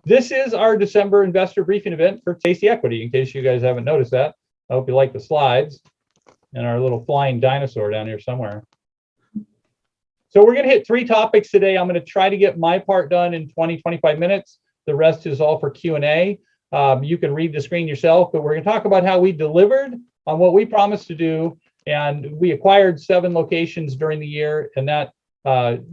This is our December investor briefing event for Tasty Equity, in case you guys haven't noticed that. I hope you like the slides and our little flying dinosaur down here somewhere. So we're going to hit 3 topics today. I'm going to try to get my part done in 20-25 minutes. The rest is all for Q&A. You can read the screen yourself, but we're going to talk about how we delivered on what we promised to do. And we acquired 7 locations during the year, and that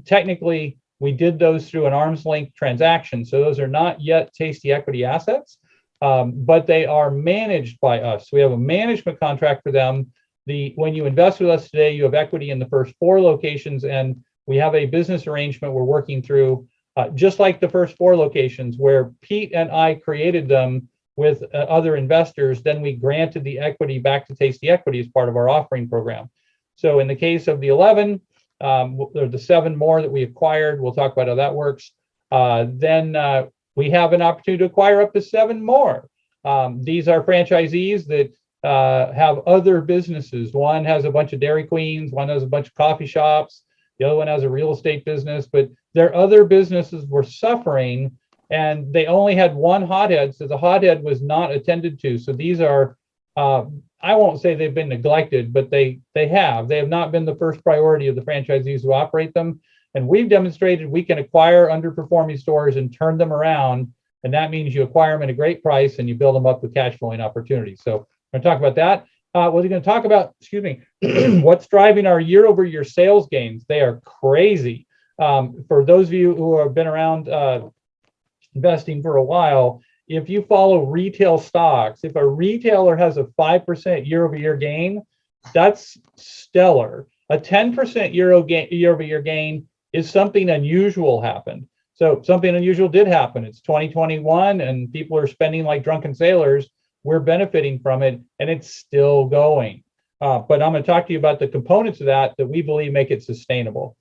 technically we did those through an arm's length transaction. So those are not yet Tasty Equity assets, but they are managed by us. We have a management contract for them. When you invest with us today, you have equity in the first 4 locations, and we have a business arrangement we're working through, just like the first 4 locations, where Pete and I created them with other investors. Then we granted the equity back to Tasty Equity as part of our offering program. So in the case of the 11, or the 7 more that we acquired, we'll talk about how that works. Then we have an opportunity to acquire up to 7 more. These are franchisees that have other businesses. One has a bunch of Dairy Queens, one has a bunch of coffee shops, the other one has a real estate business, but their other businesses were suffering, and they only had one hothead, so the hothead was not attended to. So these are, I won't say they've been neglected, but they have not been the first priority of the franchisees who operate them. And we've demonstrated we can acquire underperforming stores and turn them around. And that means you acquire them at a great price and you build them up with cash flowing opportunities. So we're going to talk about that. We're going to talk about, what's driving our year-over-year sales gains. They are crazy. For those of you who have been around investing for a while, if you follow retail stocks, if a retailer has a 5% year-over-year gain, that's stellar. A 10% year-over-year gain is something unusual happened. So something unusual did happen. It's 2021 and people are spending like drunken sailors. We're benefiting from it, and it's still going. But I'm going to talk to you about the components of that we believe make it sustainable.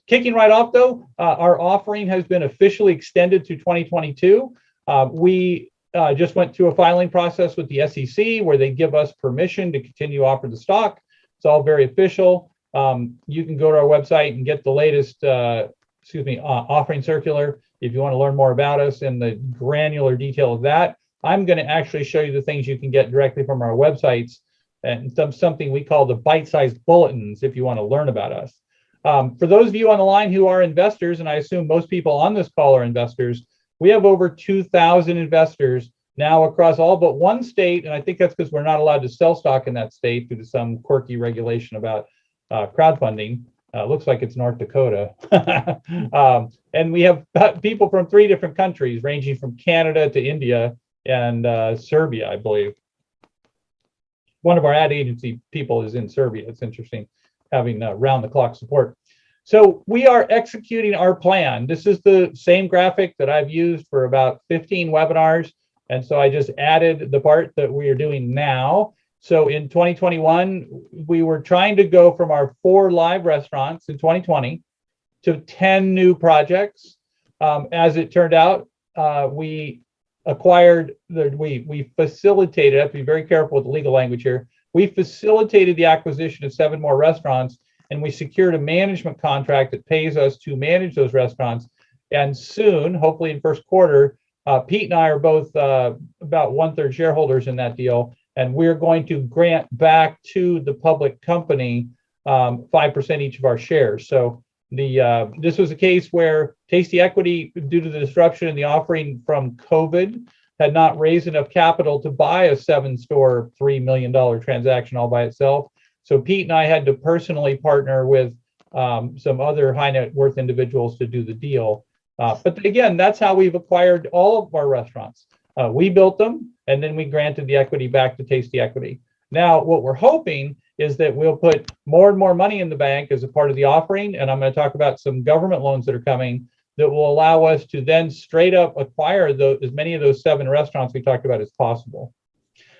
Kicking right off, though, our offering has been officially extended to 2022. We just went through a filing process with the SEC where they give us permission to continue to offer the stock. It's all very official. You can go to our website and get the latest offering circular if you want to learn more about us and the granular detail of that. I'm going to actually show you the things you can get directly from our websites and something we call the bite-sized bulletins if you want to learn about us. For those of you on the line who are investors, and I assume most people on this call are investors, we have over 2,000 investors now across all but one state, and I think that's because we're not allowed to sell stock in that state due to some quirky regulation about crowdfunding. Looks like it's North Dakota. And we have people from 3 different countries, ranging from Canada to India and Serbia, I believe. One of our ad agency people is in Serbia. It's interesting having round-the-clock support. So we are executing our plan. This is the same graphic that I've used for about 15 webinars. And so I just added the part that we are doing now. So in 2021, we were trying to go from our 4 live restaurants in 2020 to 10 new projects. As it turned out, we facilitated, I have to be very careful with the legal language here. We facilitated the acquisition of 7 more restaurants, and we secured a management contract that pays us to manage those restaurants. And soon, hopefully in first quarter, Pete and I are both about 1/3 shareholders in that deal, and we're going to grant back to the public company 5% each of our shares. So this was a case where Tasty Equity, due to the disruption in the offering from COVID, had not raised enough capital to buy a 7-store, $3 million transaction all by itself. So Pete and I had to personally partner with some other high net worth individuals to do the deal. But again, that's how we've acquired all of our restaurants. We built them, and then we granted the equity back to Tasty Equity. Now, what we're hoping is that we'll put more and more money in the bank as a part of the offering, and I'm going to talk about some government loans that are coming that will allow us to then straight up acquire as many of those 7 restaurants we talked about as possible.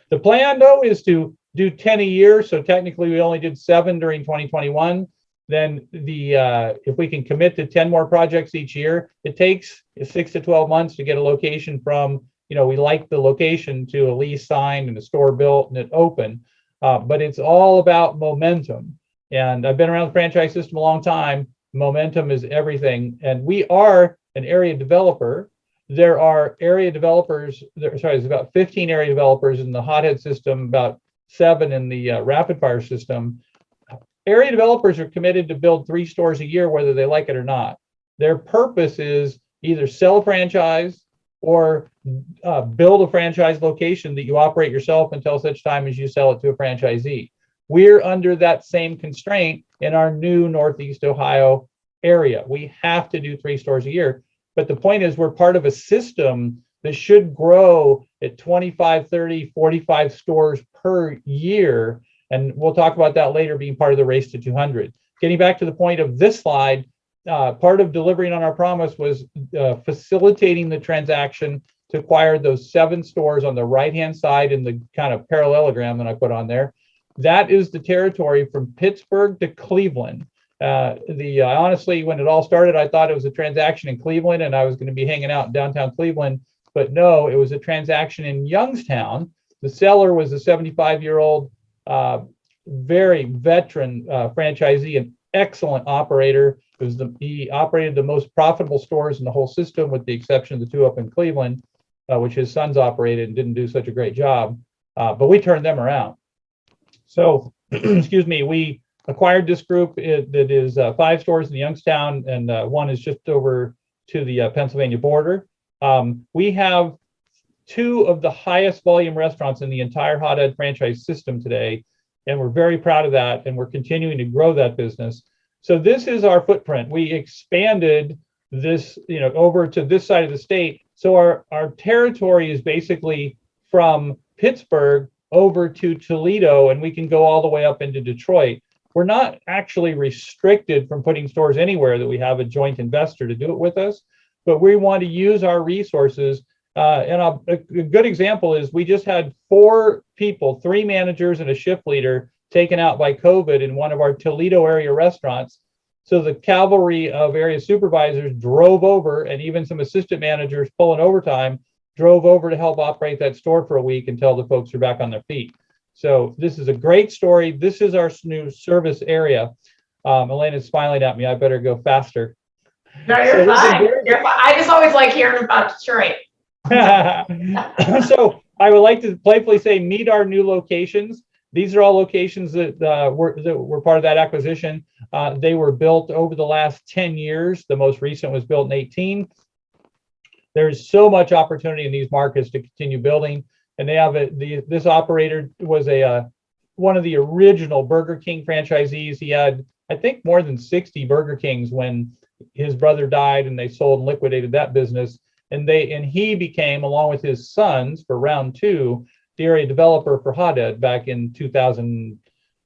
The plan, though, is to do 10 a year. So technically, we only did 7 during 2021. Then if we can commit to 10 more projects each year, it takes 6 to 12 months to get a location from, we like the location to a lease signed and a store built and it open. But it's all about momentum. And I've been around the franchise system a long time. Momentum is everything. And we are an area developer there are area developers, there's about 15 area developers in the hothead system, about 7 in the rapid fire system. Area developers are committed to build 3 stores a year, whether they like it or not. Their purpose is either sell a franchise or build a franchise location that you operate yourself until such time as you sell it to a franchisee. We're under that same constraint in our new Northeast Ohio area. We have to do 3 stores a year. But the point is, we're part of a system that should grow at 25, 30, 45 stores per year. And we'll talk about that later, being part of the race to 200. Getting back to the point of this slide, part of delivering on our promise was facilitating the transaction to acquire those 7 stores on the right-hand side in the kind of parallelogram that I put on there. That is the territory from Pittsburgh to Cleveland. Honestly, when it all started, I thought it was a transaction in Cleveland and I was going to be hanging out in downtown Cleveland, but no, it was a transaction in Youngstown. The seller was a 75-year-old, very veteran franchisee, an excellent operator. He operated the most profitable stores in the whole system, with the exception of the 2 up in Cleveland, which his sons operated and didn't do such a great job. But we turned them around. So, excuse me, we acquired this group that is 5 stores in Youngstown, and 1 is just over to the Pennsylvania border. We have 2 of the highest volume restaurants in the entire hothead franchise system today, and we're very proud of that, and we're continuing to grow that business. So this is our footprint. We expanded this, over to this side of the state. So our territory is basically from Pittsburgh over to Toledo, and we can go all the way up into Detroit. We're not actually restricted from putting stores anywhere that we have a joint investor to do it with us, but we want to use our resources. And a good example is we just had 4 people, 3 managers and a shift leader, taken out by COVID in one of our Toledo area restaurants. So the cavalry of area supervisors drove over, and even some assistant managers pulling overtime drove over to help operate that store for a week until the folks are back on their feet. So this is a great story. This is our new service area. Elena's smiling at me. I better go faster. No, you're fine. You're fine. I just always like hearing about Detroit. So I would like to playfully say, meet our new locations. These are all locations that were part of that acquisition. They were built over the last 10 years. The most recent was built in 18. There's so much opportunity in these markets to continue building. And they have this operator was one of the original Burger King franchisees. He had, I think, more than 60 Burger Kings when his brother died, and they sold and liquidated that business. And he became, along with his sons, for round 2, the area developer for hothead back in 2000.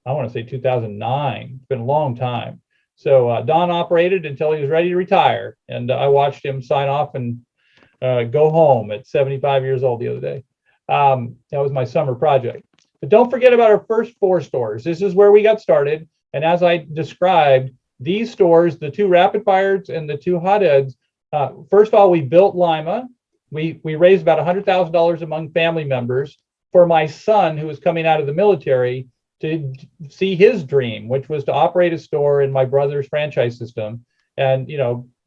I want to say 2009. It's been a long time. So Don operated until he was ready to retire, and I watched him sign off and go home at 75 years old the other day. That was my summer project. But don't forget about our first 4 stores. This is where we got started. And as I described, these stores, the 2 rapid fires and the 2 hotheads, first of all, we built Lima. We raised about $100,000 among family members for my son, who was coming out of the military, to see his dream, which was to operate a store in my brother's franchise system and,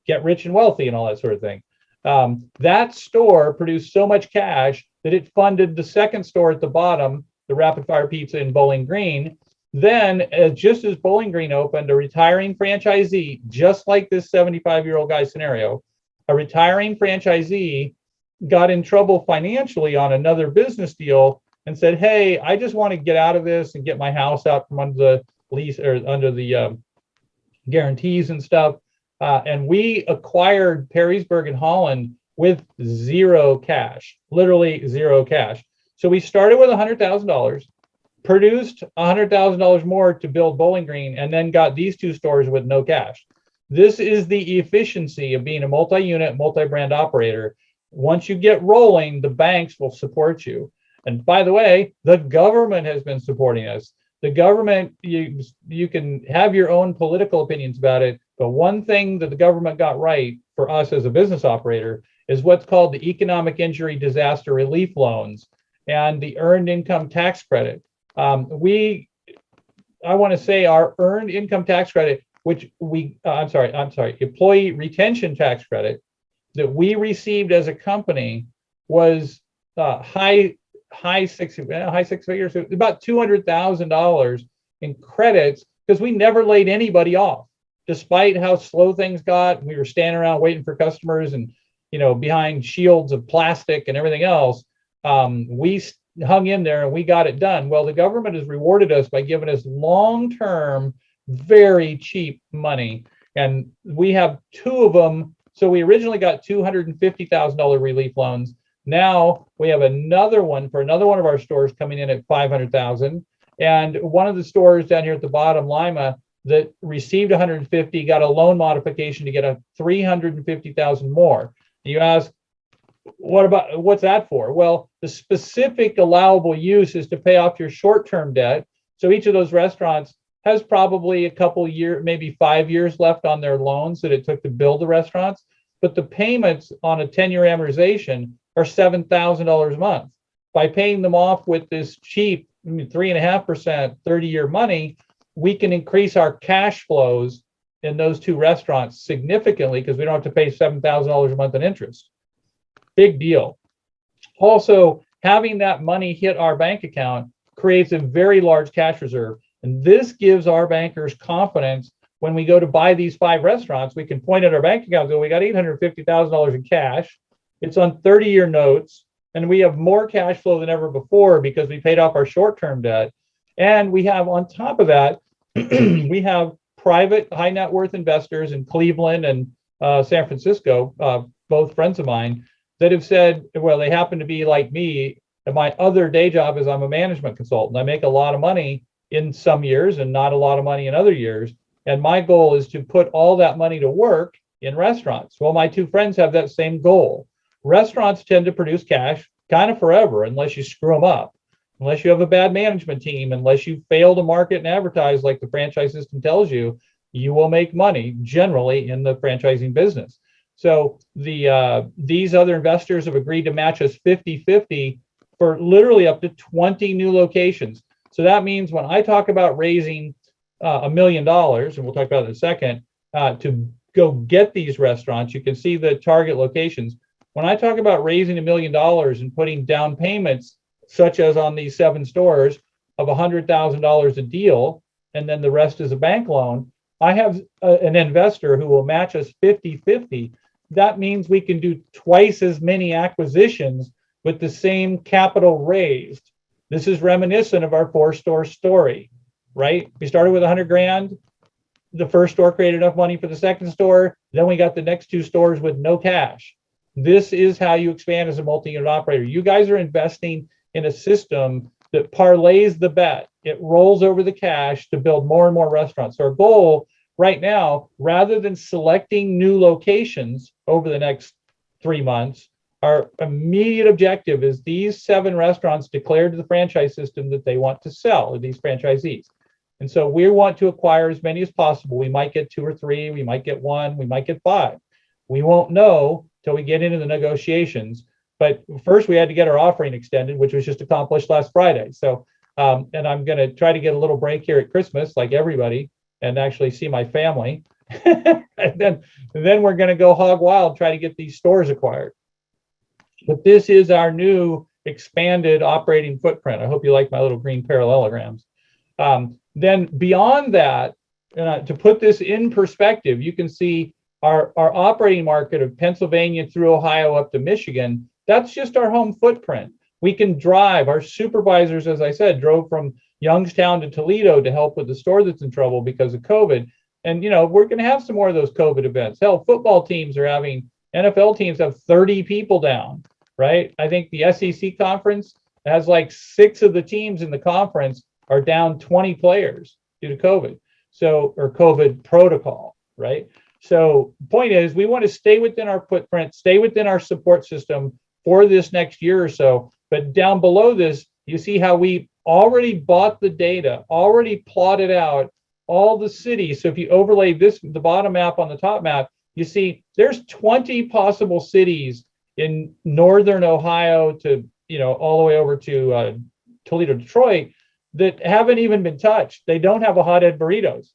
get rich and wealthy and all that sort of thing. That store produced so much cash that it funded the second store at the bottom, the Rapid Fire Pizza in Bowling Green. Then, just as Bowling Green opened, a retiring franchisee, just like this 75-year-old guy scenario, a retiring franchisee got in trouble financially on another business deal and said, hey, I just want to get out of this and get my house out from under the lease or under the guarantees and stuff. And we acquired Perrysburg and Holland with 0 cash, literally 0 cash. So we started with $100,000, produced $100,000 more to build Bowling Green, and then got these 2 stores with no cash. This is the efficiency of being a multi-unit, multi-brand operator. Once you get rolling, the banks will support you. And by the way, the government has been supporting us. The government, you can have your own political opinions about it, but one thing that the government got right for us as a business operator is what's called the Economic Injury Disaster Relief Loans and the Earned Income Tax Credit. I want to say our Earned Income Tax Credit, which Employee Retention Tax Credit, that we received as a company was high six figures, about $200,000 in credits, because we never laid anybody off, despite how slow things got. We were standing around waiting for customers, and behind shields of plastic and everything else. We hung in there and we got it done. Well, the government has rewarded us by giving us long-term, very cheap money, and we have two of them. So we originally got $250,000 relief loans. Now we have another one for another one of our stores coming in at $500,000, and one of the stores down here at the bottom, Lima, that received 150 got a loan modification to get a 350,000 more. You ask, what's that for? Well, the specific allowable use is to pay off your short-term debt. So each of those restaurants has probably a couple years, maybe 5 years left on their loans that it took to build the restaurants. But the payments on a 10-year amortization are $7,000 a month. By paying them off with this cheap 3.5% 30-year money, we can increase our cash flows in those two restaurants significantly, because we don't have to pay $7,000 a month in interest. Big deal. Also, having that money hit our bank account creates a very large cash reserve. And this gives our bankers confidence when we go to buy these 5 restaurants. We can point at our bank account and go, we got $850,000 in cash. It's on 30-year notes, and we have more cash flow than ever before because we paid off our short-term debt. And we have, on top of that, we have private high net worth investors in Cleveland and San Francisco, both friends of mine, that have said, well, they happen to be like me. And my other day job is I'm a management consultant. I make a lot of money in some years and not a lot of money in other years. And my goal is to put all that money to work in restaurants. Well, my two friends have that same goal. Restaurants tend to produce cash kind of forever unless you screw them up, unless you have a bad management team, unless you fail to market and advertise like the franchise system tells you, you will make money generally in the franchising business. So these other investors have agreed to match us 50-50 for literally up to 20 new locations. So that means when I talk about raising $1 million, and we'll talk about it in a second, to go get these restaurants, you can see the target locations. When I talk about raising $1 million and putting down payments, such as on these 7 stores, of $100,000 a deal, and then the rest is a bank loan, I have an investor who will match us 50-50. That means we can do twice as many acquisitions with the same capital raised. This is reminiscent of our 4-store story, right? We started with 100 grand. The first store created enough money for the second store. Then we got the next 2 stores with no cash. This is how you expand as a multi-unit operator. You guys are investing in a system that parlays the bet. It rolls over the cash to build more and more restaurants. So our goal right now, rather than selecting new locations over the next 3 months, our immediate objective is these 7 restaurants declared to the franchise system that they want to sell to these franchisees. And so we want to acquire as many as possible. We might get 2 or 3, we might get 1, we might get 5. We won't know till we get into the negotiations. But first we had to get our offering extended, which was just accomplished last Friday. So, and I'm going to try to get a little break here at Christmas, like everybody, and actually see my family. and then we're going to go hog wild, try to get these stores acquired. But this is our new expanded operating footprint. I hope you like my little green parallelograms. Then beyond that, to put this in perspective, you can see our operating market of Pennsylvania through Ohio up to Michigan. That's just our home footprint. We can drive. Our supervisors, as I said, drove from Youngstown to Toledo to help with the store that's in trouble because of COVID. And, we're going to have some more of those COVID events. Hell, football teams are having, NFL teams have 30 people down, right? I think the SEC conference has like 6 of the teams in the conference are down 20 players due to COVID. So, or COVID protocol, right? So point is, we want to stay within our footprint, stay within our support system for this next year or so. But down below this, you see how we already bought the data, already plotted out all the cities. So if you overlay this, the bottom map on the top map, you see there's 20 possible cities in northern Ohio to, all the way over to Toledo, Detroit, that haven't even been touched. They don't have a hothead burritos.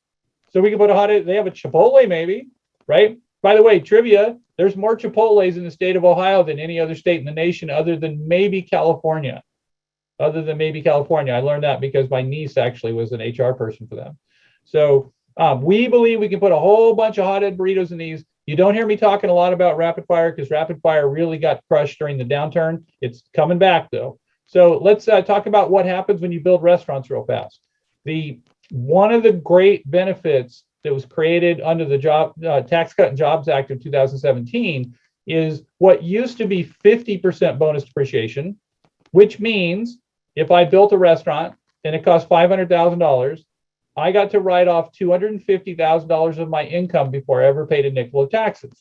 So we can put a hothead, they have a Chipotle maybe, right? By the way, trivia, There's more Chipotles in the state of Ohio than any other state in the nation, other than maybe California. I learned that because my niece actually was an HR person for them. So we believe we can put a whole bunch of hothead burritos in these. You don't hear me talking a lot about rapid fire because rapid fire really got crushed during the downturn. It's coming back though. So let's talk about what happens when you build restaurants real fast. One of the great benefits that was created under the Tax Cut and Jobs Act of 2017 is what used to be 50% bonus depreciation, which means if I built a restaurant and it cost $500,000, I got to write off $250,000 of my income before I ever paid a nickel of taxes.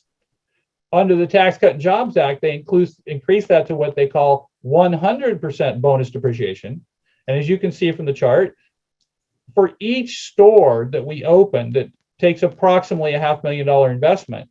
Under the Tax Cut and Jobs Act, they increased that to what they call 100% bonus depreciation. And as you can see from the chart, for each store that we open that takes approximately $500,000 investment,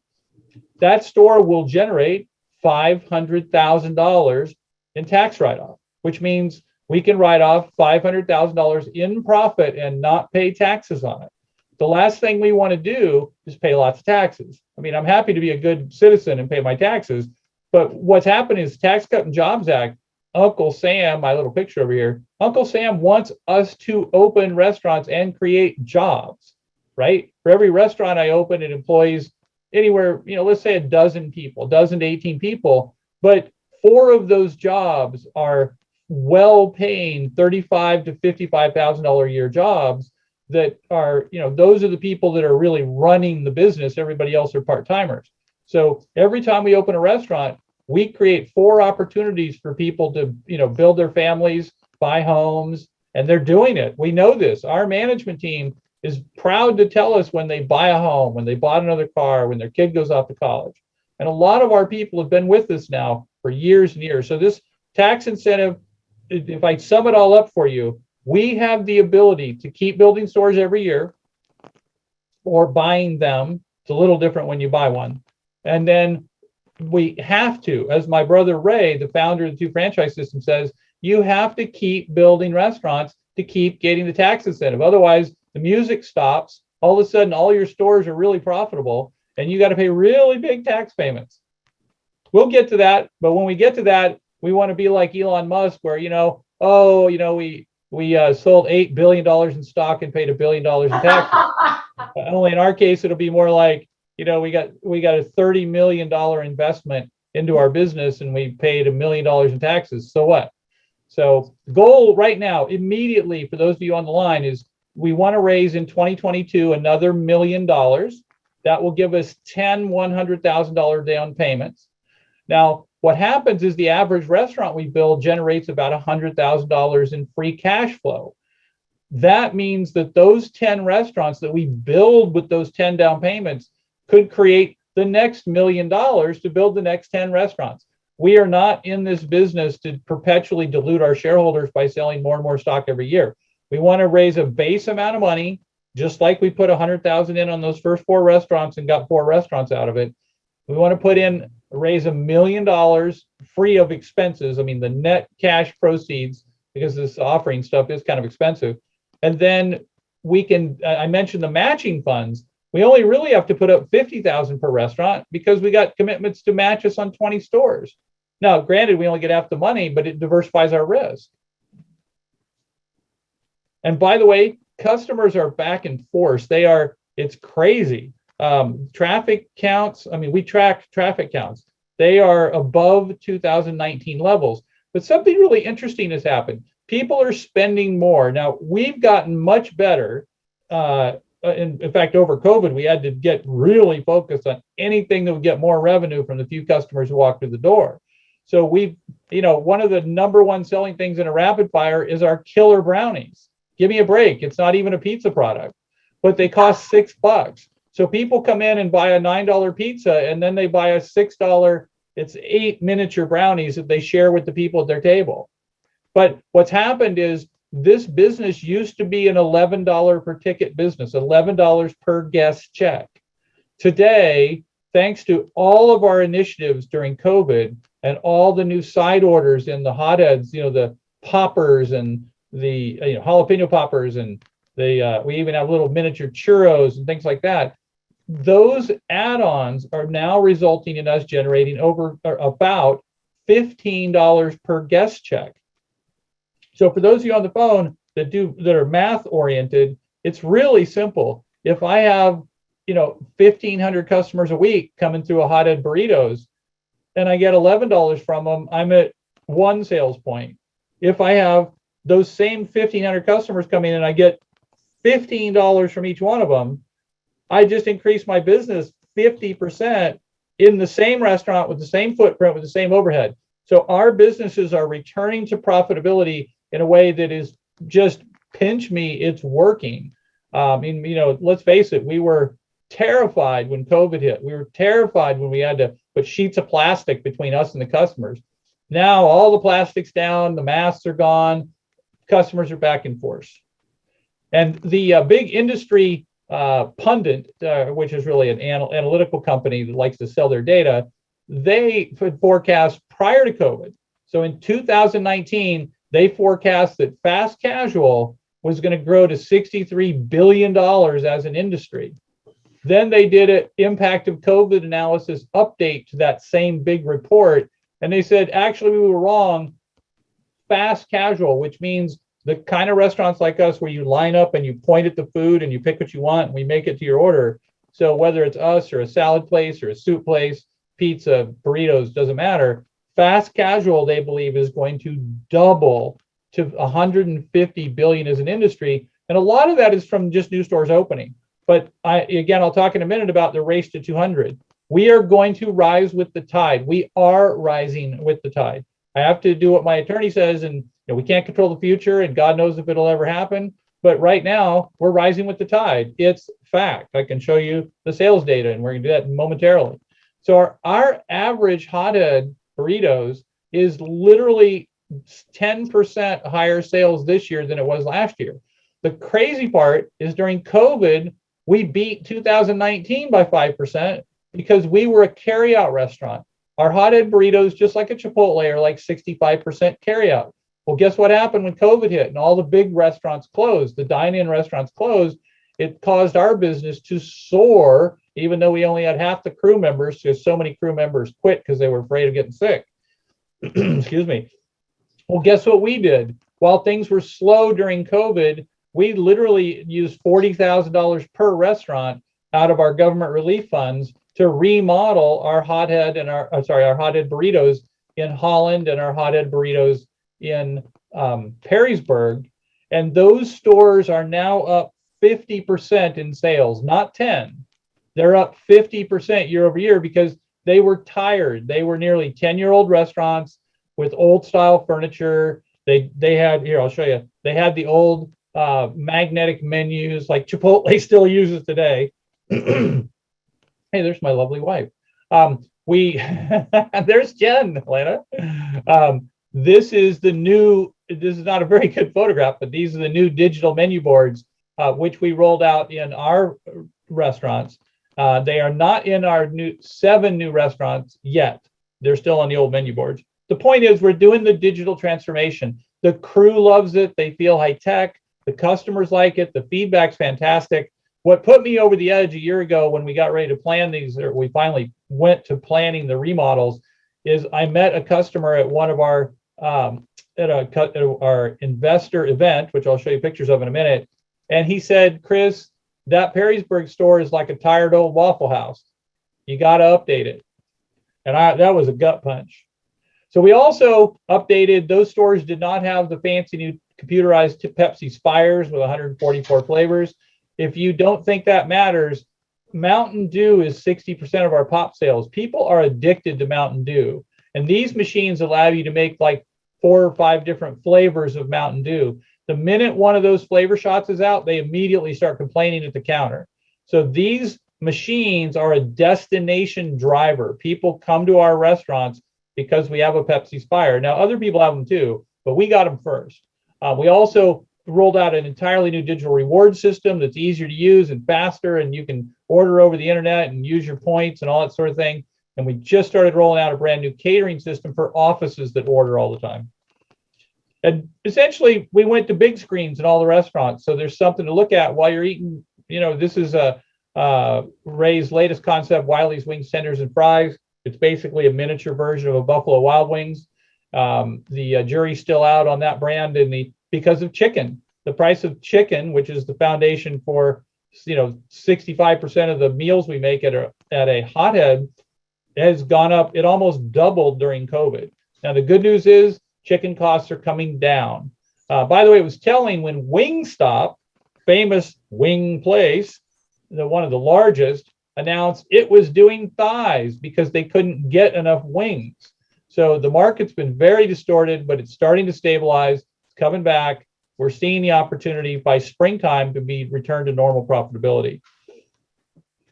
that store will generate $500,000 in tax write-off, which means we can write off $500,000 in profit and not pay taxes on it. The last thing we want to do is pay lots of taxes. I mean, I'm happy to be a good citizen and pay my taxes, but what's happened is Tax Cut and Jobs Act, Uncle Sam, my little picture over here, Uncle Sam wants us to open restaurants and create jobs, right? For every restaurant I open, it employs anywhere, let's say a dozen to 18 people, but 4 of those jobs are well-paying $35,000 to $55,000 a year jobs that are, those are the people that are really running the business. Everybody else are part-timers. So every time we open a restaurant, we create 4 opportunities for people to, build their families, buy homes, and they're doing it. We know this. Our management team is proud to tell us when they buy a home, when they bought another car, when their kid goes off to college. And a lot of our people have been with us now for years and years. So this tax incentive, if I sum it all up for you, we have the ability to keep building stores every year or buying them. It's a little different when you buy one. And then we have to, as my brother Ray, the founder of the 2 franchise system, says, you have to keep building restaurants to keep getting the tax incentive. Otherwise, the music stops. All of a sudden, all your stores are really profitable, and you got to pay really big tax payments. We'll get to that, but when we get to that, we want to be like Elon Musk, where we sold $8 billion in stock and paid $1 billion in taxes. Only in our case, it'll be more like, we got a $30 million investment into our business and we paid $1 million in taxes. So what? So the goal right now, immediately, for those of you on the line, is we want to raise in 2022 another $1 million. That will give us 10 $100,000 down payments. Now, what happens is the average restaurant we build generates about $100,000 in free cash flow. That means that those 10 restaurants that we build with those 10 down payments could create the next $1 million to build the next 10 restaurants. We are not in this business to perpetually dilute our shareholders by selling more and more stock every year. We want to raise a base amount of money, just like we put $100,000 in on those first 4 restaurants and got 4 restaurants out of it. We want to raise $1 million free of expenses. I mean, the net cash proceeds, because this offering stuff is kind of expensive. And then we can, I mentioned the matching funds. We only really have to put up $50,000 per restaurant because we got commitments to match us on 20 stores. Now, granted, we only get half the money, but it diversifies our risk. And by the way, customers are back in force. It's crazy. Traffic counts, we track traffic counts. They are above 2019 levels. But something really interesting has happened. People are spending more. Now, we've gotten much better. In fact, over COVID, we had to get really focused on anything that would get more revenue from the few customers who walk through the door. So one of the number one selling things in a rapid fire is our killer brownies. Give me a break. It's not even a pizza product, but they cost $6. So people come in and buy a $9 pizza, and then they buy a $6. It's 8 miniature brownies that they share with the people at their table. But what's happened is this business used to be an $11 per ticket business, $11 per guest check. Today, thanks to all of our initiatives during COVID and all the new side orders in the hotheads, the poppers and the jalapeno poppers, and we even have little miniature churros and things like that. those add-ons are now resulting in us generating over or about $15 per guest check. So for those of you on the phone that are math oriented, it's really simple. If I have, 1,500 customers a week coming through a Hothead Burritos and I get $11 from them, I'm at one sales point. If I have those same 1,500 customers coming in, I get $15 from each one of them, I just increased my business 50% in the same restaurant with the same footprint, with the same overhead. So our businesses are returning to profitability in a way that is just pinch me, it's working. Let's face it, we were terrified when COVID hit. We were terrified when we had to put sheets of plastic between us and the customers. Now all the plastic's down, the masks are gone, customers are back in force. And the big industry pundit, which is really an analytical company that likes to sell their data, they forecast prior to COVID. So in 2019, they forecast that fast casual was going to grow to $63 billion as an industry. Then they did an impact of COVID analysis update to that same big report. And they said, actually, we were wrong. Fast casual, which means the kind of restaurants like us where you line up and you point at the food and you pick what you want and we make it to your order. So whether it's us or a salad place or a soup place, pizza, burritos, doesn't matter. Fast casual, they believe, is going to double to 150 billion as an industry. And a lot of that is from just new stores opening. But I'll talk in a minute about the race to 200. We are going to rise with the tide. We are rising with the tide. I have to do what my attorney says, and we can't control the future, and God knows if it'll ever happen. But right now, we're rising with the tide. It's fact. I can show you the sales data, and we're going to do that momentarily. So our average Hothead Burritos is literally 10% higher sales this year than it was last year. The crazy part is during COVID, we beat 2019 by 5% because we were a carryout restaurant. Our Hothead Burritos, just like a Chipotle, are like 65% carryout. Well, guess what happened when COVID hit and all the big restaurants closed, the dine-in restaurants closed? It caused our business to soar, even though we only had half the crew members, because so many crew members quit because they were afraid of getting sick. Excuse me. Well, guess what we did? While things were slow during COVID, we literally used $40,000 per restaurant out of our government relief funds to remodel our Hothead and our Hothead Burritos in Holland and our Hothead Burritos in Perrysburg. And those stores are now up 50% in sales, not 10. They're up 50% year over year because they were tired. They were nearly 10-year-old restaurants with old style furniture. They had, here, I'll show you. They had the old magnetic menus like Chipotle still uses today. Hey, there's my lovely wife. There's Jen, Atlanta. This is not a very good photograph, but these are the new digital menu boards, which we rolled out in our restaurants. They are not in our 7 new restaurants yet. They're still on the old menu boards. The point is we're doing the digital transformation. The crew loves it. They feel high tech. The customers like it. The feedback's fantastic. What put me over the edge a year ago when we got ready to plan these, or we finally went to planning the remodels, is I met a customer at one of our our investor event, which I'll show you pictures of in a minute. And he said, Chris, that Perrysburg store is like a tired old Waffle House. You got to update it. And that was a gut punch. So we also updated, those stores did not have the fancy new computerized Pepsi Spires with 144 flavors. If you don't think that matters, Mountain Dew is 60% of our pop sales. People are addicted to Mountain Dew. And these machines allow you to make like 4 or 5 different flavors of Mountain Dew. The minute one of those flavor shots is out, they immediately start complaining at the counter. So these machines are a destination driver. People come to our restaurants because we have a Pepsi Spire. Now, other people have them too, but we got them first. We also rolled out an entirely new digital reward system that's easier to use and faster, and you can order over the internet and use your points and all that sort of thing. And we just started rolling out a brand new catering system for offices that order all the time. And essentially, we went to big screens in all the restaurants. So there's something to look at while you're eating. This is Ray's latest concept, Wiley's Wings, Tenders, and Fries. It's basically a miniature version of a Buffalo Wild Wings. The jury's still out on that brand because of chicken. The price of chicken, which is the foundation for 65% of the meals we make at a hothead, has gone up. It almost doubled during COVID. Now the good news is chicken costs are coming down. By the way, it was telling when Wingstop, famous wing place, one of the largest, announced it was doing thighs because they couldn't get enough wings. So the market's been very distorted, but it's starting to stabilize. It's coming back. We're seeing the opportunity by springtime to be returned to normal profitability.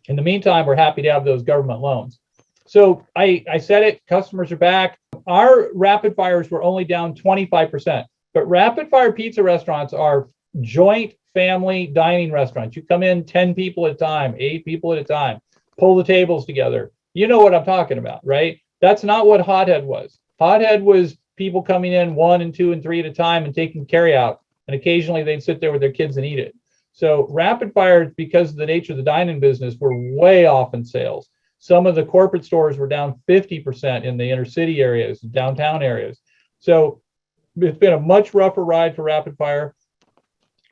In the meantime, we're happy to have those government loans. So I said it, customers are back. Our rapid fires were only down 25%, but rapid fire pizza restaurants are joint family dining restaurants. You come in 10 people at a time, 8 people at a time, pull the tables together. You know what I'm talking about, right? That's not what Hothead was. Hothead was people coming in 1 and 2 and 3 at a time and taking carry out. And occasionally they'd sit there with their kids and eat it. So rapid fire, because of the nature of the dining business, were way off in sales. Some of the corporate stores were down 50% in the inner city areas, downtown areas. So it's been a much rougher ride for rapid fire.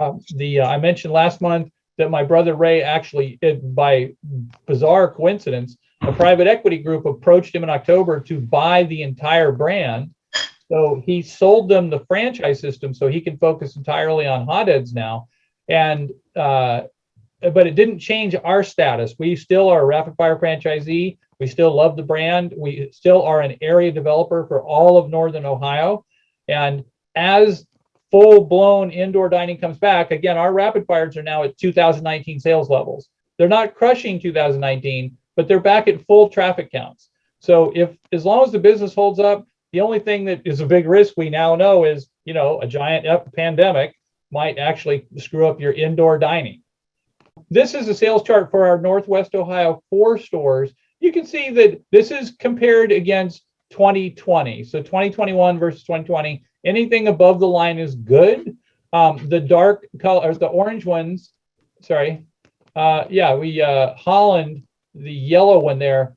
I mentioned last month that my brother Ray actually, by bizarre coincidence, a private equity group approached him in October to buy the entire brand. So he sold them the franchise system so he can focus entirely on hotheads now. And but it didn't change our status. We still are a rapid fire franchisee. We still love the brand. We still are an area developer for all of Northern Ohio. And as full-blown indoor dining comes back, again, our rapid fires are now at 2019 sales levels. They're not crushing 2019, but they're back at full traffic counts. So as long as the business holds up, the only thing that is a big risk we now know is, a giant pandemic might actually screw up your indoor dining. This is a sales chart for our Northwest Ohio 4 stores. You can see that this is compared against 2020. So 2021 versus 2020, anything above the line is good. The dark color, the orange ones, Holland, the yellow one there,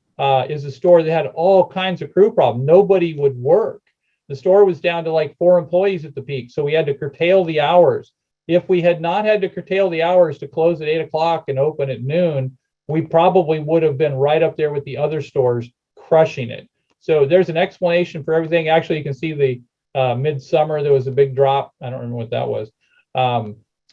is a store that had all kinds of crew problems. Nobody would work. The store was down to like 4 employees at the peak, so we had to curtail the hours. If we had not had to curtail the hours to close at 8 o'clock and open at noon, we probably would have been right up there with the other stores crushing it. So there's an explanation for everything. Actually, you can see the midsummer, there was a big drop. I don't remember what that was.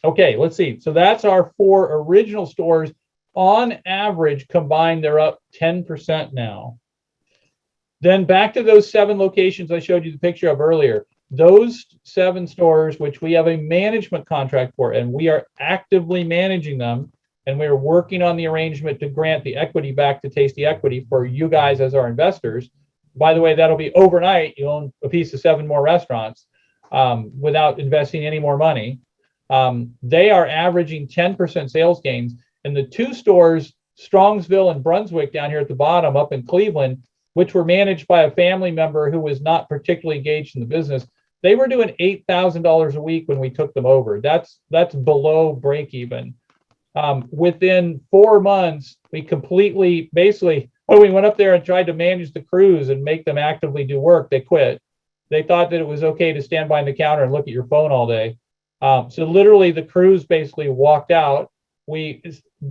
Okay, let's see. So that's our 4 original stores. On average, combined, they're up 10% now. Then back to those 7 locations I showed you the picture of earlier. Those 7 stores, which we have a management contract for, and we are actively managing them, and we're working on the arrangement to grant the equity back to Tasty Equity for you guys as our investors. By the way, that'll be overnight. You own a piece of 7 more restaurants without investing any more money. They are averaging 10% sales gains. And the 2 stores, Strongsville and Brunswick down here at the bottom up in Cleveland, which were managed by a family member who was not particularly engaged in the business, they were doing $8,000 a week when we took them over. That's below break even. Within 4 months, we completely, basically, when we went up there and tried to manage the crews and make them actively do work, they quit. They thought that it was okay to stand behind the counter and look at your phone all day. So literally the crews basically walked out. We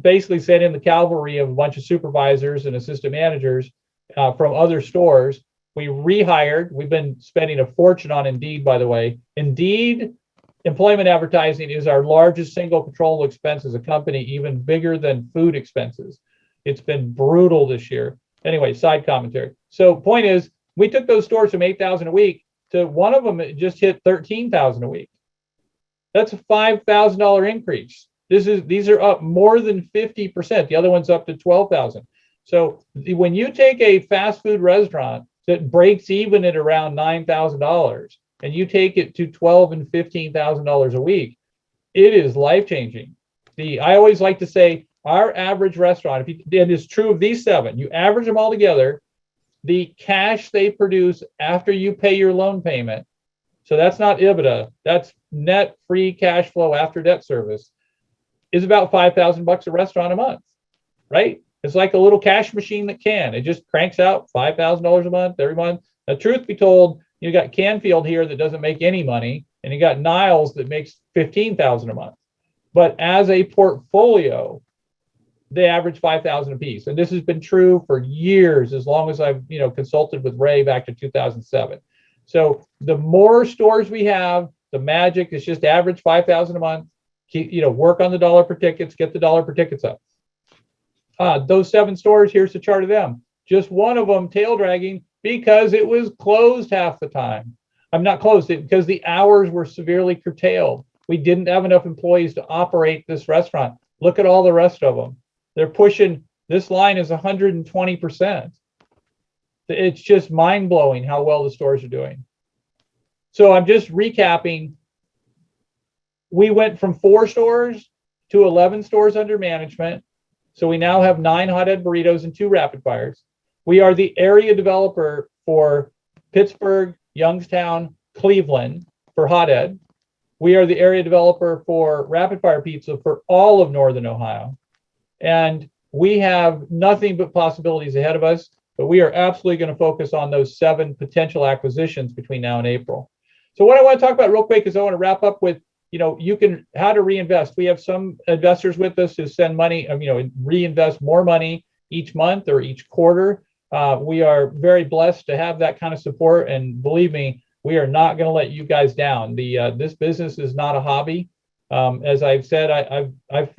basically sent in the cavalry of a bunch of supervisors and assistant managers from other stores. We rehired. We've been spending a fortune on Indeed, by the way. Indeed employment advertising is our largest single controllable expense as a company, even bigger than food expenses. It's been brutal this year. Anyway, side commentary. So point is, we took those stores from $8,000 a week to one of them just hit $13,000 a week. That's a $5,000 increase. These are up more than 50%. The other one's up to $12,000. So when you take a fast food restaurant that breaks even at around $9,000 and you take it to $12,000 and $15,000 a week, it is life-changing. I always like to say our average restaurant, and it's true of these 7, you average them all together, the cash they produce after you pay your loan payment, so that's not EBITDA, that's net free cash flow after debt service, is about $5,000 a restaurant a month. right? It's like a little cash machine that can. It just cranks out $5,000 a month every month. Now, truth be told, you got Canfield here that doesn't make any money, and you got Niles that makes $15,000 a month. But as a portfolio, they average 5,000 a piece, and this has been true for years, as long as I've consulted with Ray back to 2007. So the more stores we have, the magic is just average 5,000 a month. Keep, work on the dollar per tickets, get the dollar per tickets up. Those 7 stores, here's the chart of them. Just one of them tail dragging because it was closed half the time. I'm not closed because the hours were severely curtailed. We didn't have enough employees to operate this restaurant. Look at all the rest of them. They're pushing, this line is 120%. It's just mind blowing how well the stores are doing. So I'm just recapping. We went from 4 stores to 11 stores under management. So we now have 9 hothead burritos and 2 rapid fires. We are the area developer for Pittsburgh, Youngstown, Cleveland for hothead. We are the area developer for rapid fire pizza for all of Northern Ohio. And we have nothing but possibilities ahead of us, but we are absolutely going to focus on those 7 potential acquisitions between now and April. So what I want to talk about real quick is I want to wrap up with, how to reinvest. We have some investors with us who send money, reinvest more money each month or each quarter. We are very blessed to have that kind of support. And believe me, we are not going to let you guys down. This business is not a hobby. As I've said, I've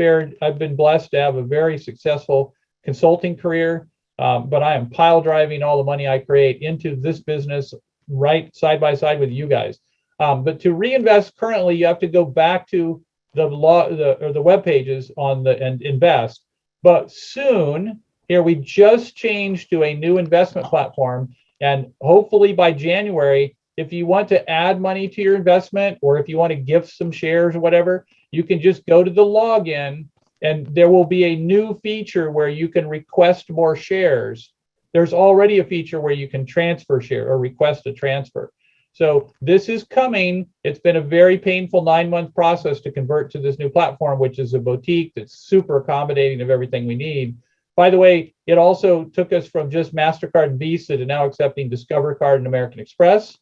been blessed to have a very successful consulting career, but I am pile driving all the money I create into this business right side by side with you guys. But to reinvest currently, you have to go back to the web pages and invest. But soon, here we just changed to a new investment platform, and hopefully by January, if you want to add money to your investment, or if you want to gift some shares or whatever, you can just go to the login, and there will be a new feature where you can request more shares. There's already a feature where you can transfer share or request a transfer. So this is coming. It's been a very painful 9-month process to convert to this new platform, which is a boutique that's super accommodating of everything we need. By the way, it also took us from just MasterCard and Visa to now accepting Discover Card and American Express.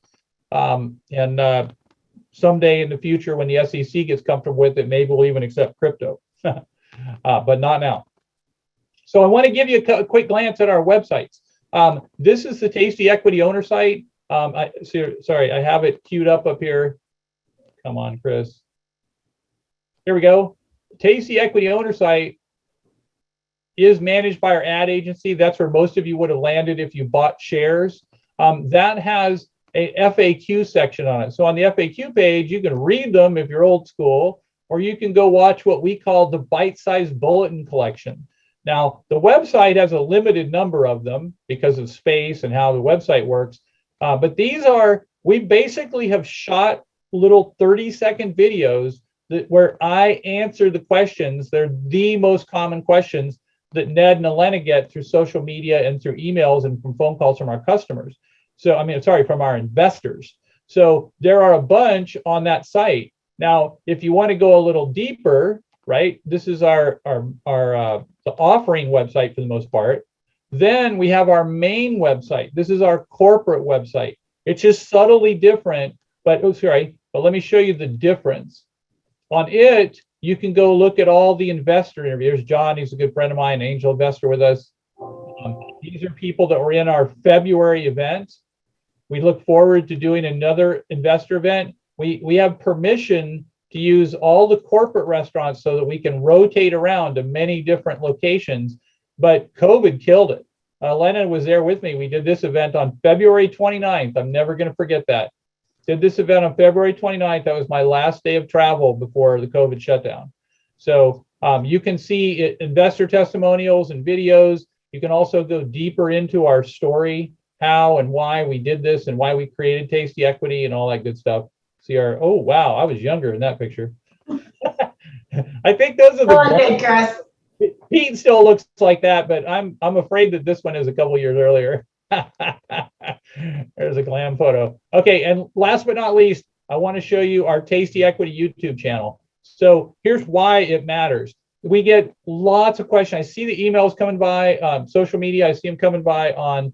And someday in the future, when the SEC gets comfortable with it, maybe we'll even accept crypto, but not now. So I want to give you a quick glance at our websites. This is the Tasty Equity owner site. Sorry, I have it queued up here. Come on, Chris. Here we go. Tasty Equity owner site is managed by our ad agency. That's where most of you would have landed if you bought shares. That has a FAQ section on it. So on the FAQ page, you can read them if you're old school, or you can go watch what we call the bite-sized bulletin collection. Now, the website has a limited number of them because of space and how the website works. But we basically have shot little 30-second videos where I answer the questions. They're the most common questions that Ned and Elena get through social media and through emails and from phone calls from our customers. From our investors. So there are a bunch on that site. Now, if you want to go a little deeper, right, this is the offering website for the most part. Then we have our main website. This is our corporate website. It's just subtly different, but let me show you the difference. On it, you can go look at all the investor interviews. John, he's a good friend of mine, angel investor with us. These are people that were in our February event. We look forward to doing another investor event. We have permission to use all the corporate restaurants so that we can rotate around to many different locations, but COVID killed it. Elena was there with me. We did this event on February 29th. I'm never going to forget that. Did this event on February 29th. That was my last day of travel before the COVID shutdown. So you can see investor testimonials and videos. You can also go deeper into our story, how and why we did this and why we created Tasty Equity and all that good stuff. See oh, wow, I was younger in that picture. I think those are the Pete still looks like that, but I'm afraid that this one is a couple years earlier. There's a glam photo. Okay, and last but not least, I want to show you our Tasty Equity YouTube channel. So here's why it matters. we get lots of questions. I see the emails coming by social media. I see them coming by on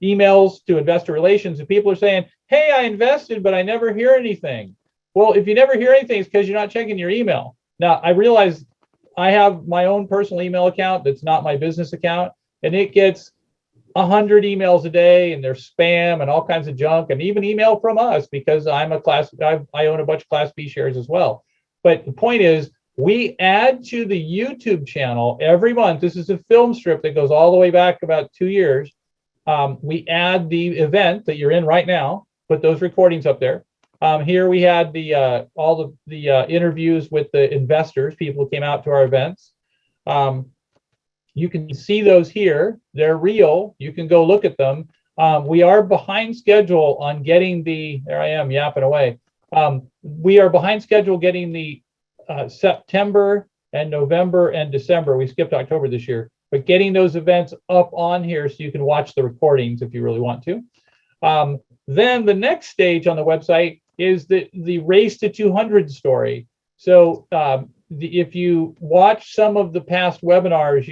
emails to investor relations, and people are saying, hey, I invested, but I never hear anything. Well, if you never hear anything, it's because you're not checking your email. Now, I realize I have my own personal email account that's not my business account, and it gets 100 emails a day, and there's spam and all kinds of junk, and even email from us because I own a bunch of Class B shares as well. But the point is, we add to the YouTube channel every month. This is a film strip that goes all the way back about 2 years. We add the event that you're in right now, put those recordings up there. Here we had all the interviews with the investors, people who came out to our events. You can see those here. They're real. You can go look at them. We are behind schedule on getting there I am yapping away. We are behind schedule getting the September and November and December. We skipped October this year, but getting those events up on here so you can watch the recordings if you really want to. Then the next stage on the website is the Race to 200 story. So if you watch some of the past webinars,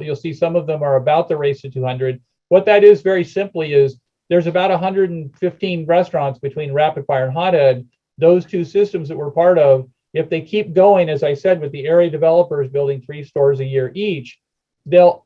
you'll see some of them are about the Race to 200. What that is very simply is there's about 115 restaurants between Rapid Fire and Hothead. Those two systems that we're part of, if they keep going, as I said, with the area developers building 3 stores a year each, they'll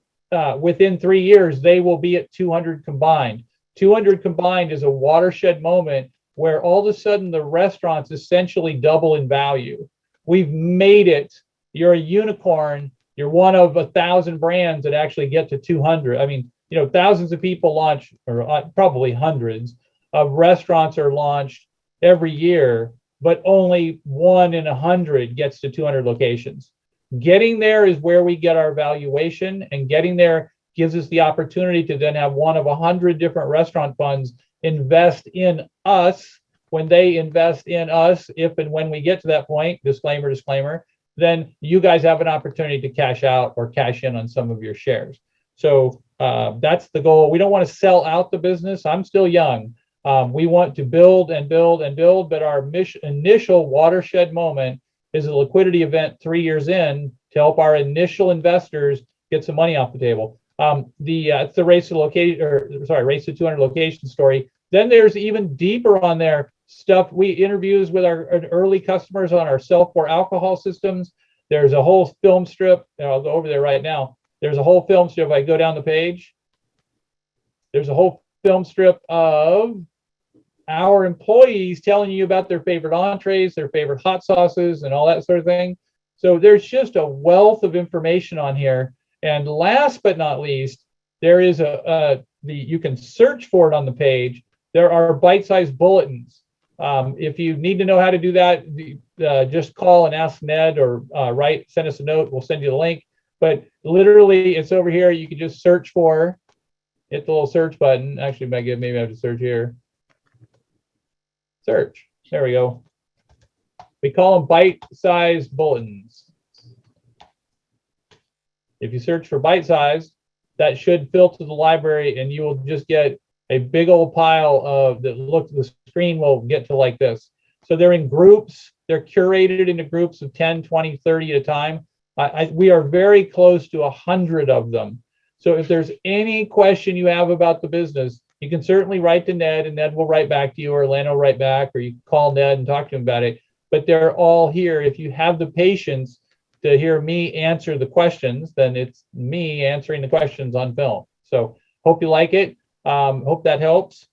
within 3 years, they will be at 200 combined. 200 combined is a watershed moment where all of a sudden the restaurants essentially double in value. We've made it. You're a unicorn. You're one of 1,000 brands that actually get to 200. I mean, thousands of people launch, or probably hundreds of restaurants are launched every year, but only 1 in 100 gets to 200 locations. Getting there is where we get our valuation, and getting there gives us the opportunity to then have one of 100 different restaurant funds invest in us. When they invest in us, if and when we get to that point, disclaimer, then you guys have an opportunity to cash out or cash in on some of your shares. So that's the goal. We don't want to sell out the business. I'm still young. We want to build and build and build, but our initial watershed moment is a liquidity event 3 years in to help our initial investors get some money off the table. It's the Race to 200 location story. Then there's even deeper on there stuff. We interviews with our early customers on our self-pour alcohol systems. There's a whole film strip. I'll go over there right now. There's a whole film strip. If I go down the page, there's a whole film strip of our employees telling you about their favorite entrees, their favorite hot sauces, and all that sort of thing. So there's just a wealth of information on here. And last but not least, there is you can search for it on the page. There are bite-sized bulletins. If you need to know how to do that, just call and ask Ned, or send us a note. We'll send you the link. But literally, it's over here. You can just search for, hit the little search button. Actually, maybe I have to search here. Search. There we go. We call them bite-sized bulletins. If you search for bite-sized, that should filter the library, and you will just get a big old pile of the screen will get to like this. So they're in groups. They're curated into groups of 10, 20, 30 at a time. We are very close to 100 of them. So if there's any question you have about the business, you can certainly write to Ned, and Ned will write back to you, or Lana will write back, or you can call Ned and talk to him about it. But they're all here. If you have the patience to hear me answer the questions, then it's me answering the questions on film. So hope you like it. Hope that helps.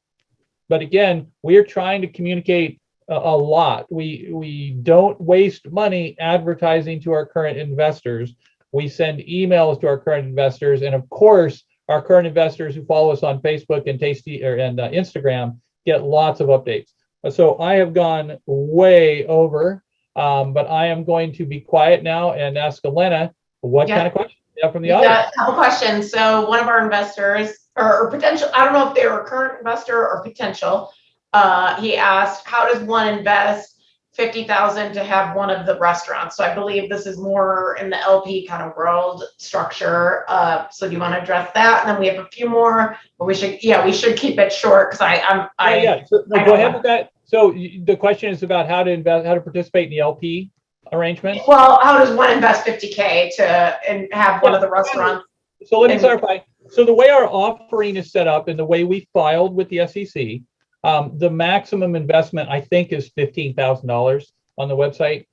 But again, we are trying to communicate a lot. We don't waste money advertising to our current investors. We send emails to our current investors, and of course, our current investors who follow us on Facebook and Instagram get lots of updates. So I have gone way over, but I am going to be quiet now and ask Elena what kind of questions you have from the audience. Yeah, a couple questions. So one of our investors, or potential, I don't know if they were a current investor or potential, he asked, how does one invest $50,000 to have one of the restaurants? So I believe this is more in the LP kind of world structure. So do you want to address that? And then we have a few more, but we should keep it short, because So, go ahead with that. So the question is about how to invest, how to participate in the LP. arrangement? Well, how does one invest 50K and have one of the restaurants? So let me clarify. So the way our offering is set up and the way we filed with the SEC, the maximum investment I think is $15,000 on the website.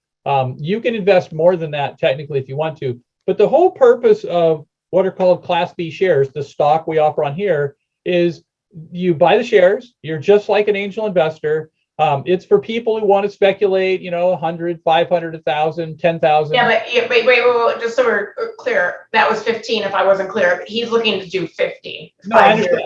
You can invest more than that technically if you want to, but the whole purpose of what are called Class B shares, the stock we offer on here, is you buy the shares. You're just like an angel investor. It's for people who want to speculate, 100, 500, 1,000, 10,000. Yeah, but wait, just so we're clear, that was 15 if I wasn't clear, but he's looking to do 50. No, I understand.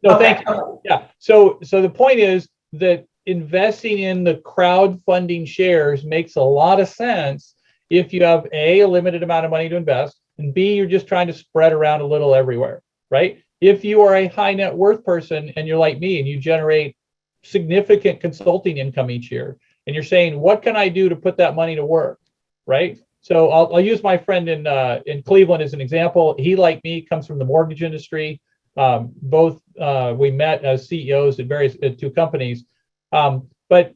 No, okay. Thank you. Okay. Yeah. So the point is that investing in the crowdfunding shares makes a lot of sense if you have a limited amount of money to invest, and B, you're just trying to spread around a little everywhere, right? If you are a high net worth person and you're like me and you generate significant consulting income each year, and you're saying, what can I do to put that money to work, right? So I'll use my friend in Cleveland as an example. He, like me, comes from the mortgage industry. Both we met as CEOs at two companies, but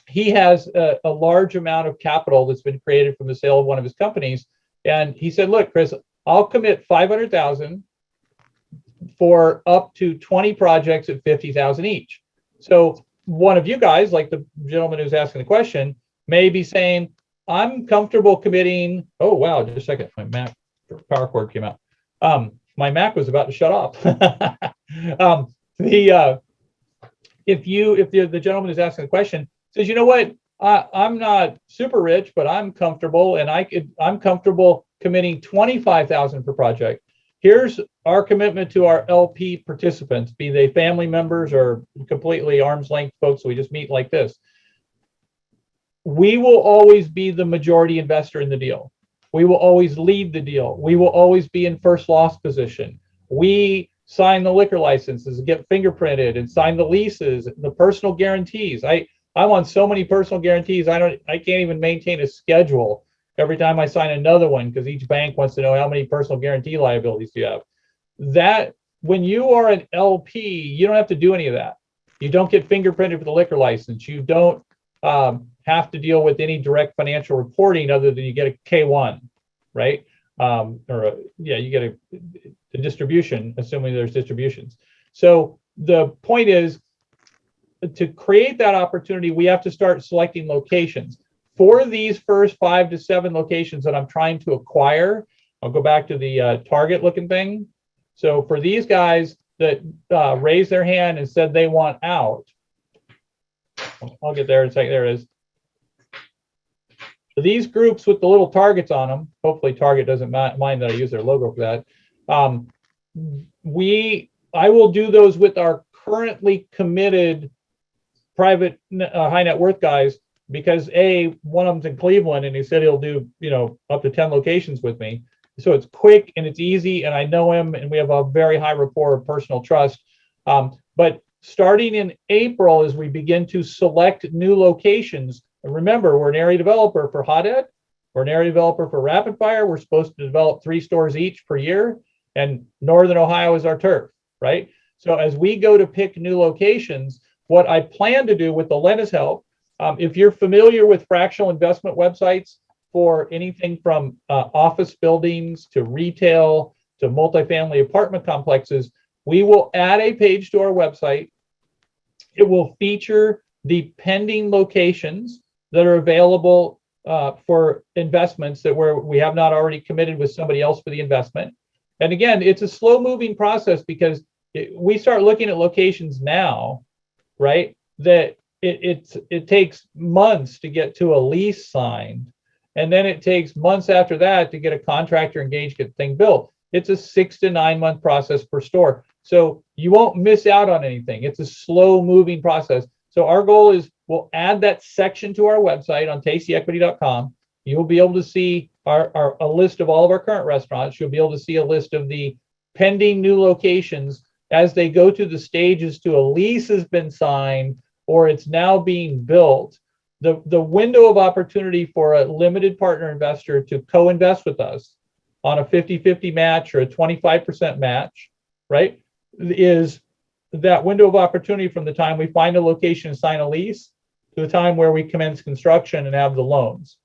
he has a large amount of capital that's been created from the sale of one of his companies. And he said, look, Chris, I'll commit 500,000 for up to 20 projects at 50,000 each. So one of you guys, like the gentleman who's asking the question, may be saying, I'm comfortable committing. Oh, wow, just a second. My Mac power cord came out. My Mac was about to shut off. If the gentleman who's asking the question says, you know what, I'm not super rich, but I'm comfortable, and I'm comfortable committing 25,000 per project. Here's our commitment to our LP participants, be they family members or completely arm's length folks. So we just meet like this. We will always be the majority investor in the deal. We will always lead the deal. We will always be in first loss position. We sign the liquor licenses, get fingerprinted, and sign the leases, the personal guarantees. I'm on so many personal guarantees. I can't even maintain a schedule every time I sign another one because each bank wants to know how many personal guarantee liabilities do you have. That when you are an LP, you don't have to do any of that. You don't get fingerprinted for the liquor license. You don't have to deal with any direct financial reporting other than you get a K1, right? You get a distribution, assuming there's distributions. So the point is, to create that opportunity, we have to start selecting locations. For these first 5 to 7 locations that I'm trying to acquire, I'll go back to the target looking thing. So for these guys that raised their hand and said they want out, I'll get there in a second. There it is. So these groups with the little targets on them, hopefully Target doesn't mind that I use their logo for that. I will do those with our currently committed private high net worth guys, because one of them's in Cleveland and he said he'll do up to 10 locations with me. So it's quick and it's easy, and I know him and we have a very high rapport of personal trust. But starting in April, as we begin to select new locations, and remember, we're an area developer for Hot Ed, we're an area developer for Rapid Fire. We're supposed to develop 3 stores each per year, and Northern Ohio is our turf, right? So as we go to pick new locations, what I plan to do with Elena's help, if you're familiar with fractional investment websites for anything from office buildings to retail to multifamily apartment complexes, we will add a page to our website. It will feature the pending locations that are available for investments that we have not already committed with somebody else for the investment. And again, it's a slow moving process because we start looking at locations now, right? That it takes months to get to a lease signed. And then it takes months after that to get a contractor engaged, get the thing built. It's a 6 to 9 month process per store. So you won't miss out on anything. It's a slow moving process. So our goal is we'll add that section to our website on tastyequity.com. You'll be able to see a list of all of our current restaurants. You'll be able to see a list of the pending new locations as they go to the stages to a lease has been signed or it's now being built. The window of opportunity for a limited partner investor to co-invest with us on a 50-50 match or a 25% match, right, is that window of opportunity from the time we find a location and sign a lease to the time where we commence construction and have the loans.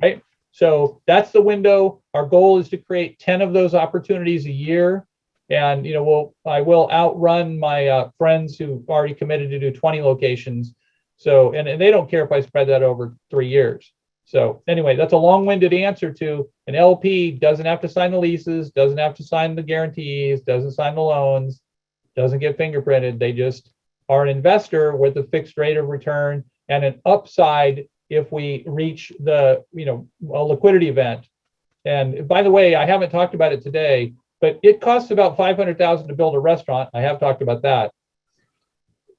right? So that's the window. Our goal is to create 10 of those opportunities a year. And, I will outrun my friends who already committed to do 20 locations. So, and they don't care if I spread that over 3 years. So anyway, that's a long-winded answer to an LP doesn't have to sign the leases, doesn't have to sign the guarantees, doesn't sign the loans, doesn't get fingerprinted. They just are an investor with a fixed rate of return and an upside if we reach a liquidity event. And by the way, I haven't talked about it today, but it costs about $500,000 to build a restaurant. I have talked about that.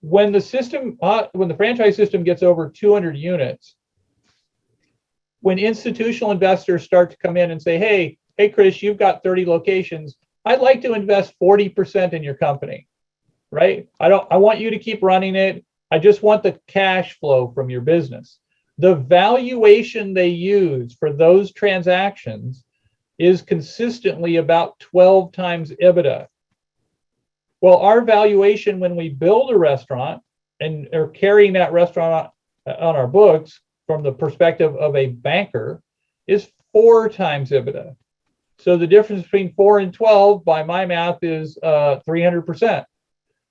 When the franchise system gets over 200 units, when institutional investors start to come in and say, hey, Chris, you've got 30 locations. I'd like to invest 40% in your company, right? I want you to keep running it. I just want the cash flow from your business. The valuation they use for those transactions is consistently about 12 times EBITDA. Well, our valuation when we build a restaurant and are carrying that restaurant on our books from the perspective of a banker is 4 times EBITDA. So the difference between 4 and 12 by my math is 300%.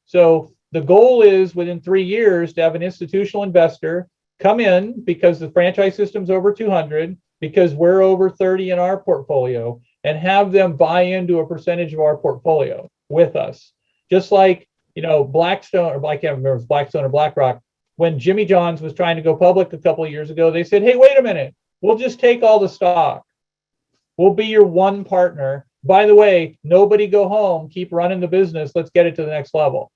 So the goal is within 3 years to have an institutional investor come in because the franchise system's over 200, because we're over 30 in our portfolio, and have them buy into a percentage of our portfolio with us. Just like, Blackstone, or I can't remember if it's Blackstone or BlackRock, when Jimmy John's was trying to go public a couple of years ago, they said, hey, wait a minute, we'll just take all the stock. We'll be your one partner. By the way, nobody go home, keep running the business. Let's get it to the next level.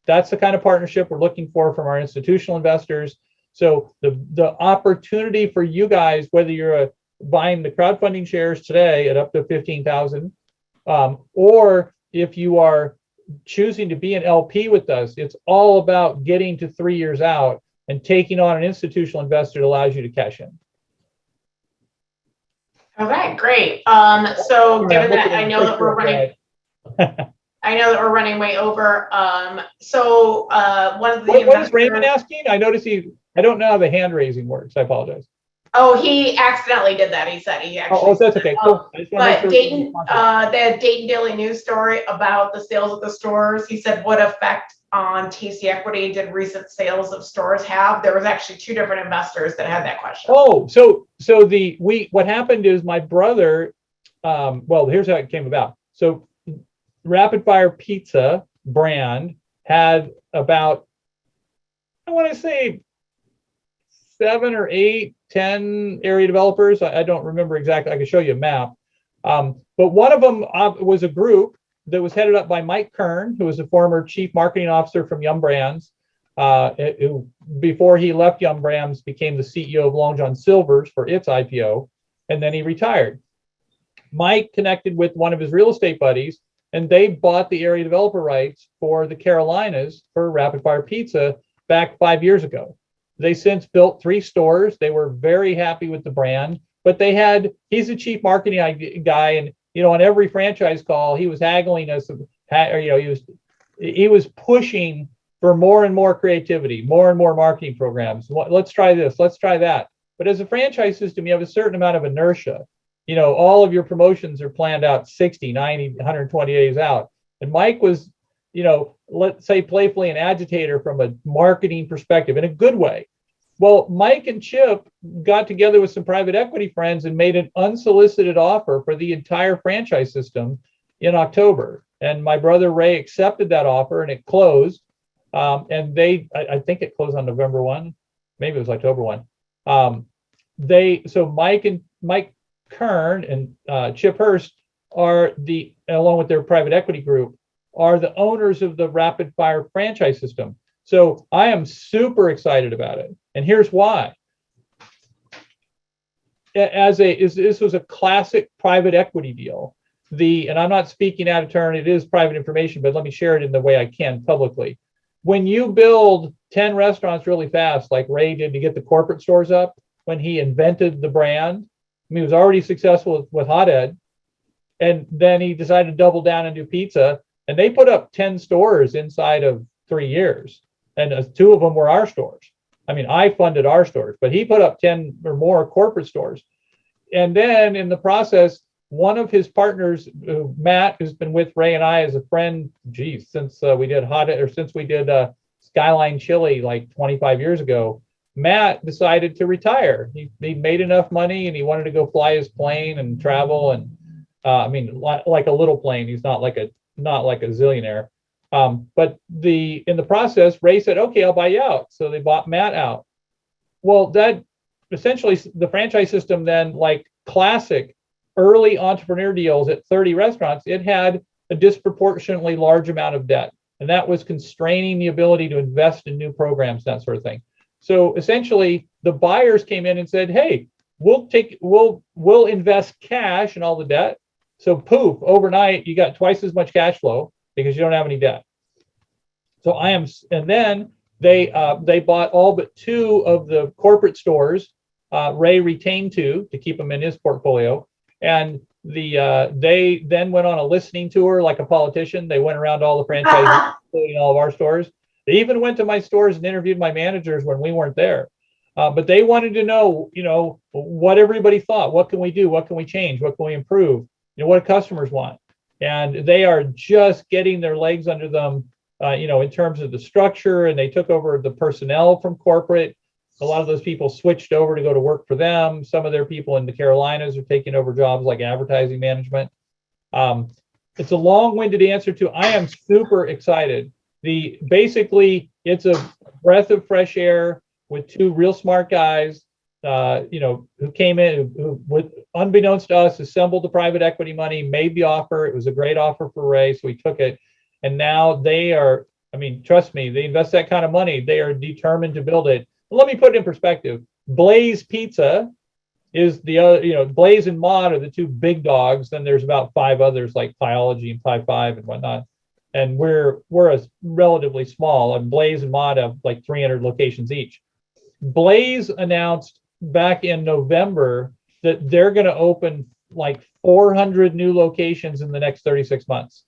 That's the kind of partnership we're looking for from our institutional investors. So the opportunity for you guys, whether you're buying the crowdfunding shares today at up to 15,000, or if you are choosing to be an LP with us, it's all about getting to 3 years out and taking on an institutional investor that allows you to cash in. Okay, great. So given that I know that we're running, I know that we're running way over. So one of the what is Raymond asking? I noticed I don't know how the hand raising works. I apologize. Oh, he accidentally did that. He said he actually. Oh, that's okay. Cool. But Dayton, the Dayton Daily News story about the sales of the stores, he said, what effect on TC equity did recent sales of stores have? There was actually 2 different investors that had that question. Oh, so what happened is my brother, well, here's how it came about. So Rapid Fire Pizza brand had about, I want to say 7 or 8, 10 area developers. I don't remember exactly. I can show you a map. But one of them was a group that was headed up by Mike Kern, who was a former chief marketing officer from Yum Brands, who, before he left Yum Brands, became the CEO of Long John Silver's for its IPO, and then he retired. Mike connected with one of his real estate buddies, and they bought the area developer rights for the Carolinas for Rapid Fire Pizza back 5 years ago. They since built 3 stores. They were very happy with the brand, but he's a chief marketing guy, and on every franchise call, he was haggling us, he was pushing for more and more creativity, more and more marketing programs. Let's try this, let's try that. But as a franchise system, you have a certain amount of inertia. All of your promotions are planned out 60, 90, 120 days out. And Mike was, let's say playfully an agitator from a marketing perspective in a good way. Well, Mike and Chip got together with some private equity friends and made an unsolicited offer for the entire franchise system in October. And my brother Ray accepted that offer, and it closed. And I think it closed on November 1, maybe it was October 1. So Mike Kern and Chip Hurst are along with their private equity group, are the owners of the Rapid Fire franchise system. So I am super excited about it. And here's why. This was a classic private equity deal. And I'm not speaking out of turn, it is private information, but let me share it in the way I can publicly. When you build 10 restaurants really fast, like Ray did to get the corporate stores up, when he invented the brand, he was already successful with Hot Ed, and then he decided to double down and do pizza, and they put up 10 stores inside of 3 years, and 2 of them were our stores. I mean, I funded our stores, but he put up 10 or more corporate stores. and then in the process, one of his partners, Matt, who's been with Ray and I as a friend, geez, since we did Skyline Chili like 25 years ago, Matt decided to retire. He made enough money and he wanted to go fly his plane and travel. And I mean, like a little plane. He's not like a zillionaire. But in the process, Ray said, okay, I'll buy you out. So they bought Matt out. Well, that essentially the franchise system then, like classic early entrepreneur deals at 30 restaurants, it had a disproportionately large amount of debt. And that was constraining the ability to invest in new programs, that sort of thing. So essentially the buyers came in and said, hey, we'll invest cash in all the debt. So poof, overnight, you got twice as much cash flow because you don't have any debt. So and then they bought all but 2 of the corporate stores. Ray retained 2 to keep them in his portfolio. And they then went on a listening tour like a politician. They went around all the franchises, including all of our stores. They even went to my stores and interviewed my managers when we weren't there. But they wanted to know, what everybody thought. What can we do? What can we change? What can we improve? What do customers want? And they are just getting their legs under them, in terms of the structure. And they took over the personnel from corporate. A lot of those people switched over to go to work for them. Some of their people in the Carolinas are taking over jobs like advertising management. It's a long-winded answer to, I am super excited. Basically, it's a breath of fresh air with 2 real smart guys, who came in, who unbeknownst to us, assembled the private equity money, made the offer. It was a great offer for Ray, so he took it. And now they are, trust me, they invest that kind of money. They are determined to build it. Let me put it in perspective. Blaze Pizza is the other, Blaze and Mod are the 2 big dogs. Then there's about 5 others like Biology and Pie 5 and whatnot. And we're a relatively small, and Blaze and Mod have like 300 locations each. Blaze announced back in November that they're going to open like 400 new locations in the next 36 months.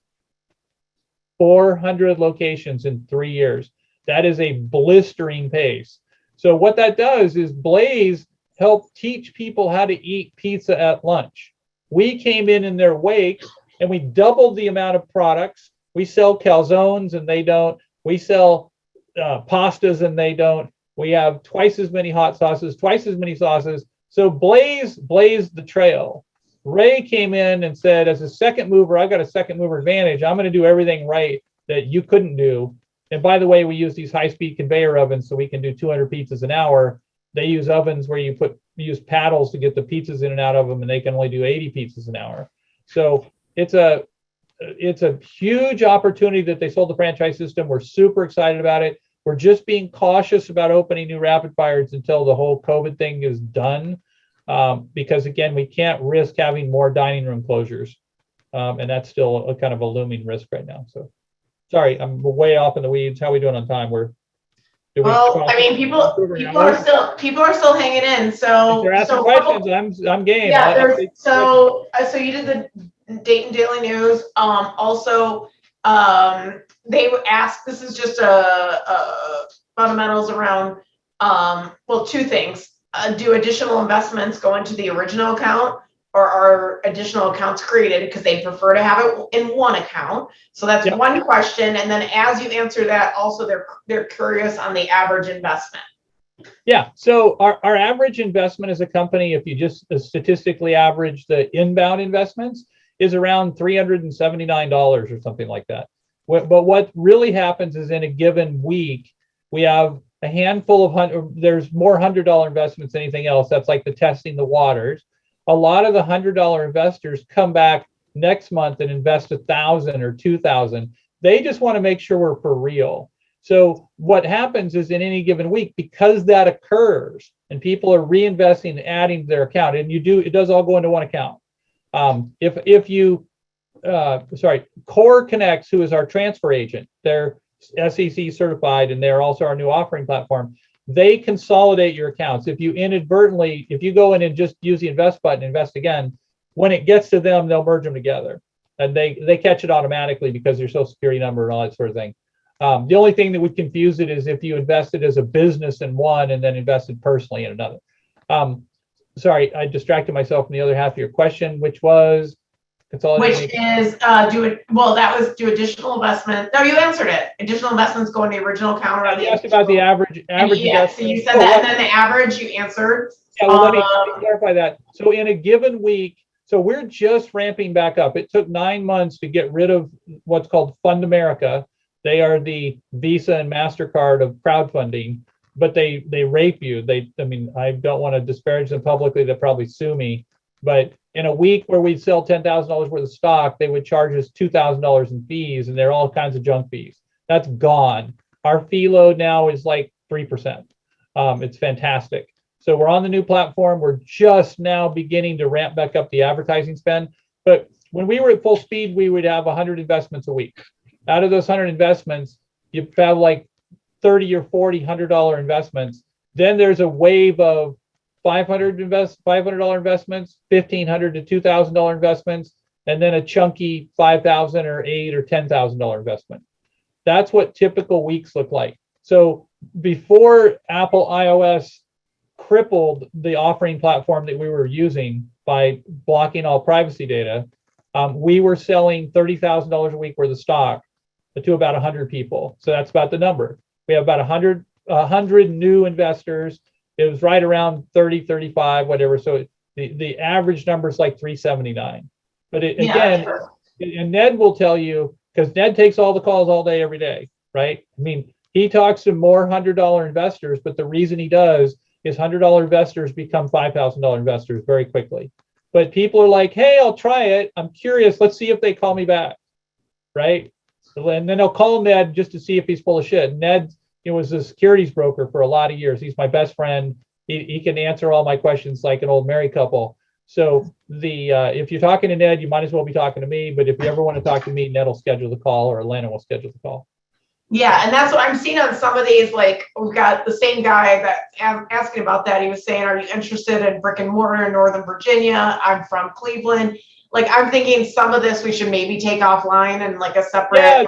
400 locations in 3 years. That is a blistering pace. So what that does is Blaze helped teach people how to eat pizza at lunch. We came in their wake and we doubled the amount of products. We sell calzones and they don't. We sell pastas and they don't. We have twice as many hot sauces, twice as many sauces. So Blaze blazed the trail. Ray came in and said, as a second mover, I've got a second mover advantage. I'm going to do everything right that you couldn't do. And by the way, we use these high-speed conveyor ovens so we can do 200 pizzas an hour. They use ovens where you use paddles to get the pizzas in and out of them, and they can only do 80 pizzas an hour. So it's a huge opportunity that they sold the franchise system. We're super excited about it. We're just being cautious about opening new rapid fires until the whole COVID thing is done. Because again, we can't risk having more dining room closures. And that's still a kind of a looming risk right now. So sorry, I'm way off in the weeds. How are we doing on time? People are still hanging in. So if they're asking questions, I'm game. Yeah, so you did the Dayton Daily News. Also, they asked, this is just fundamentals around, 2 things. Do additional investments go into the original account, or are additional accounts created because they prefer to have it in one account? So that's one question. And then as you answer that, also they're curious on the average investment. Yeah. So our average investment as a company, if you just statistically average the inbound investments, is around $379 or something like that. But what really happens is in a given week, we have a handful of there's more $100 investments than anything else. That's like the testing the waters. A lot of the $100 investors come back next month and invest 1,000 or 2,000. They just want to make sure we're for real. So what happens is in any given week, because that occurs and people are reinvesting, adding to their account, and it does all go into one account. Core Connects, who is our transfer agent, they're SEC certified and they're also our new offering platform. They consolidate your accounts. If you go in and just use the invest button, invest again, when it gets to them, they'll merge them together. And they catch it automatically because your social security number and all that sort of thing. The only thing that would confuse it is if you invested as a business in one and then invested personally in another. sorry, I distracted myself from the other half of your question, which was consolidated. Which is, that was do additional investment. No, you answered it. Additional investments go in the original account. You asked about the average Yeah, so you investment. said that, and then the average you answered. Yeah, well, let me clarify that. So in a given week, so we're just ramping back up. It took 9 months to get rid of what's called Fund America. They are the Visa and MasterCard of crowdfunding, but they rape you. I mean, I don't want to disparage them publicly. They'll probably sue me. But in a week where we'd sell $10,000 worth of stock, they would charge us $2,000 in fees, and they're all kinds of junk fees. That's gone. Our fee load now is like 3%. It's fantastic. So we're on the new platform. We're just now beginning to ramp back up the advertising spend. But when we were at full speed, we would have 100 investments a week. Out of those 100 investments, you have like 30 or 40 $100 investments. Then there's a wave of $500 investments, $1,500 to $2,000 investments, and then a chunky $5,000 or $8,000 or $10,000 investment. That's what typical weeks look like. So before Apple iOS crippled the offering platform that we were using by blocking all privacy data, we were selling $30,000 a week worth of stock to about 100 people. So that's about the number. We have about 100 new investors. It was right around 30, 35, whatever. So the average number is like 379. But again, and Ned will tell you, because Ned takes all the calls all day, every day, right? I mean, he talks to more $100 investors, but the reason he does is $100 investors become $5,000 investors very quickly. But people are like, hey, I'll try it. I'm curious. Let's see if they call me back, right? And then they'll call Ned just to see if he's full of shit. Ned was a securities broker for a lot of years. He's my best friend. He can answer all my questions like an old married couple. So if you're talking to Ned, you might as well be talking to me. But if you ever want to talk to me, Ned will schedule the call, or Elena will schedule the call. Yeah, and that's what I'm seeing on some of these. Like, we've got the same guy that asking about that. He was saying, are you interested in brick and mortar in Northern Virginia? I'm from Cleveland. Like, I'm thinking some of this we should maybe take offline and like a separate. Yeah,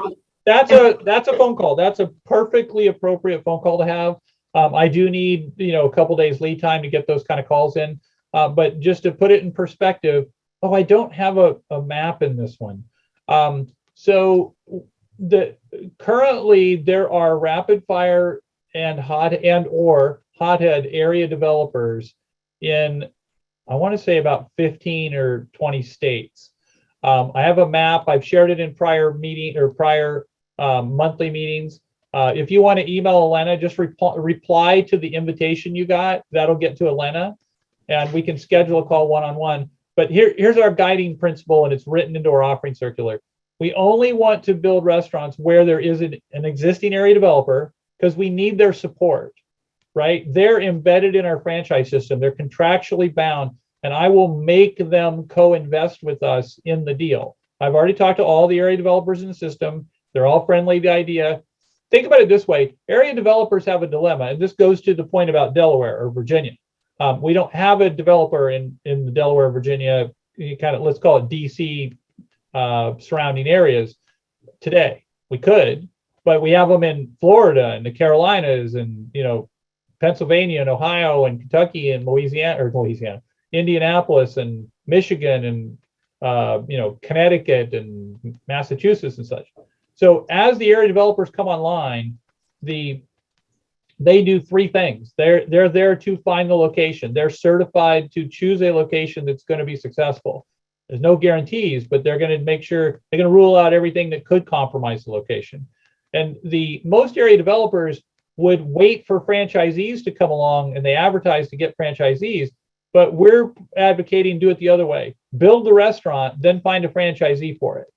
that's a phone call. That's a perfectly appropriate phone call to have. I do need a couple days lead time to get those kind of calls in. But just to put it in perspective, I don't have a map in this one. So currently there are rapid fire and hothead area developers in, I want to say, about 15 or 20 states. I have a map. I've shared it in prior monthly meetings. If you want to email Elena, just reply to the invitation you got. That'll get to Elena, and we can schedule a call one-on-one. But here's our guiding principle, and it's written into our offering circular. We only want to build restaurants where there is an existing area developer, because we need their support, right? They're embedded in our franchise system. They're contractually bound, and I will make them co-invest with us in the deal. I've already talked to all the area developers in the system. They're all friendly to the idea. Think about it this way. Area developers have a dilemma, and this goes to the point about Delaware or Virginia. We don't have a developer in the Delaware, Virginia, let's call it DC surrounding areas today. We could, but we have them in Florida and the Carolinas and Pennsylvania and Ohio and Kentucky and Louisiana, Indianapolis and Michigan and Connecticut and Massachusetts and such. So as the area developers come online, they do three things. They're there to find the location. They're certified to choose a location that's going to be successful. There's no guarantees, but they're going to make sure they're going to rule out everything that could compromise the location. And most area developers would wait for franchisees to come along, and they advertise to get franchisees. But we're advocating do it the other way. Build the restaurant, then find a franchisee for it,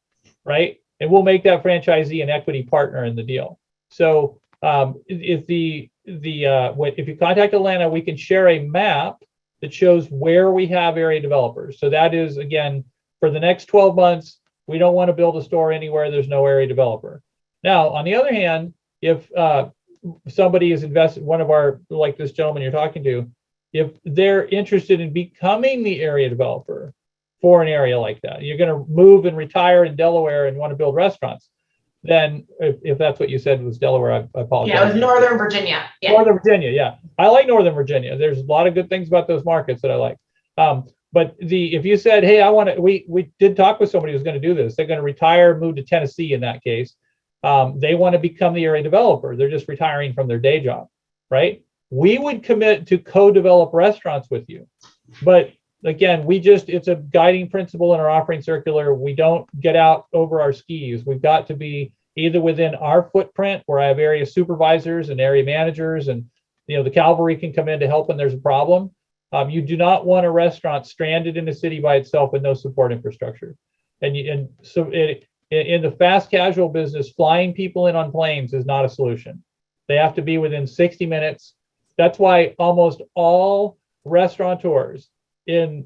right? And we'll make that franchisee an equity partner in the deal. So if you contact Atlanta, we can share a map that shows where we have area developers. So that is, again, for the next 12 months, we don't want to build a store anywhere there's no area developer. Now, on the other hand, if somebody is invested, one of our, like this gentleman you're talking to, if they're interested in becoming the area developer for an area like that, you're going to move and retire in Delaware and want to build restaurants, then if that's what you said was Delaware, I apologize. Yeah, it was Northern Virginia. Yeah. Northern Virginia, yeah. I like Northern Virginia. There's a lot of good things about those markets that I like. But if you said, hey, we did talk with somebody who's going to do this. They're going to retire, move to Tennessee in that case. They want to become the area developer. They're just retiring from their day job, right? We would commit to co-develop restaurants with you. But again, it's a guiding principle in our offering circular. We don't get out over our skis. We've got to be either within our footprint where I have area supervisors and area managers, and the cavalry can come in to help when there's a problem. You do not want a restaurant stranded in a city by itself with no support infrastructure. So in the fast casual business, flying people in on planes is not a solution. They have to be within 60 minutes. That's why almost all restaurateurs in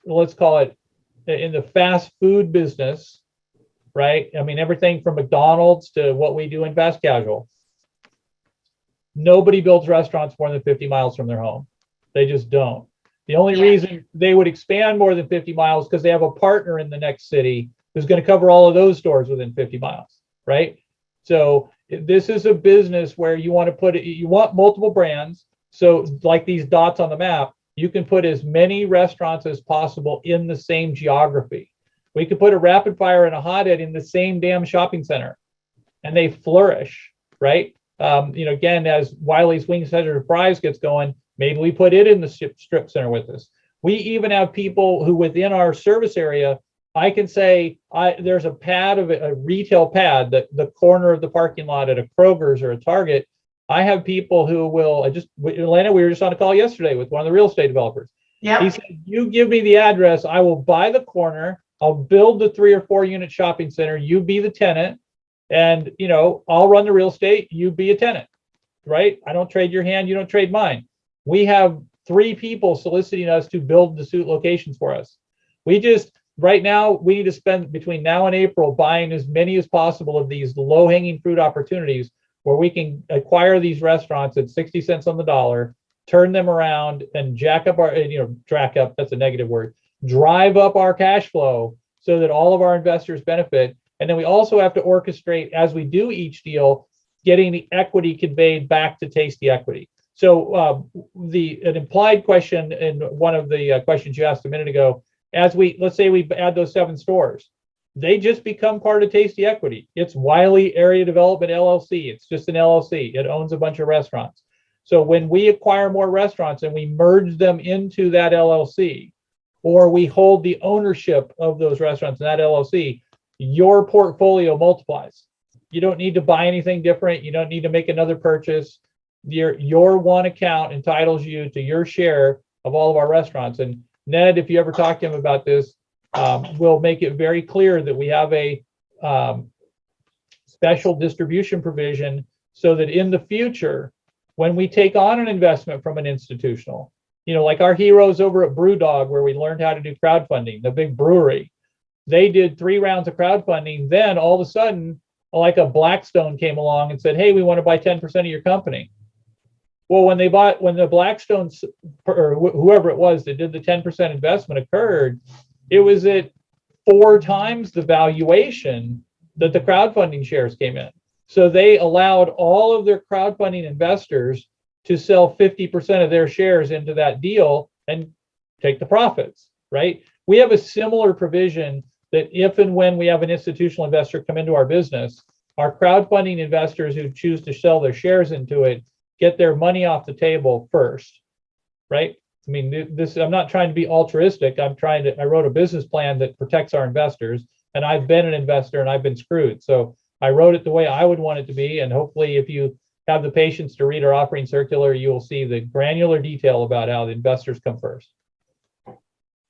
let's call it in the fast food business, right? I mean, everything from McDonald's to what we do in fast casual. Nobody builds restaurants more than 50 miles from their home. They just don't. The only reason they would expand more than 50 miles because they have a partner in the next city who's going to cover all of those stores within 50 miles, right? So this is a business where you want multiple brands. So like these dots on the map, you can put as many restaurants as possible in the same geography. We could put a Rapid Fire and a Hothead in the same damn shopping center, and they flourish, right? Again, as Wiley's Wing Center Fries gets going, maybe we put it in the strip center with us. We even have people who within our service area, I can say there's a retail pad, the corner of the parking lot at a Kroger's or a Target. I have people who will, Atlanta, we were just on a call yesterday with one of the real estate developers. Yeah. He said, you give me the address, I will buy the corner, I'll build the 3 or 4 unit shopping center, you be the tenant, and I'll run the real estate, you be a tenant, right? I don't trade your hand, you don't trade mine. We have 3 people soliciting us to build the suit locations for us. Right now, we need to spend between now and April buying as many as possible of these low-hanging fruit opportunities where we can acquire these restaurants at 60 cents on the dollar, turn them around and jack up that's a negative word, drive up our cash flow so that all of our investors benefit. And then we also have to orchestrate, as we do each deal, getting the equity conveyed back to Tasty Equity. So an implied question in one of the questions you asked a minute ago, let's say we add those 7 stores, they just become part of Tasty Equity. It's Wiley Area Development LLC. It's just an LLC. It owns a bunch of restaurants. So when we acquire more restaurants and we merge them into that LLC, or we hold the ownership of those restaurants in that LLC, your portfolio multiplies. You don't need to buy anything different. You don't need to make another purchase. Your one account entitles you to your share of all of our restaurants. And Ned, if you ever talk to him about this, we'll make it very clear that we have a special distribution provision so that in the future, when we take on an investment from an institutional, like our heroes over at BrewDog, where we learned how to do crowdfunding, the big brewery, they did 3 rounds of crowdfunding. Then all of a sudden, like a Blackstone came along and said, hey, we want to buy 10% of your company. Well, when the Blackstone or whoever it was that did the 10% investment occurred, it was at 4 times the valuation that the crowdfunding shares came in. So they allowed all of their crowdfunding investors to sell 50% of their shares into that deal and take the profits, right? We have a similar provision that if and when we have an institutional investor come into our business, our crowdfunding investors who choose to sell their shares into it get their money off the table first, right? I mean, I'm not trying to be altruistic. I wrote a business plan that protects our investors, and I've been an investor and I've been screwed. So I wrote it the way I would want it to be. And hopefully if you have the patience to read our offering circular, you will see the granular detail about how the investors come first.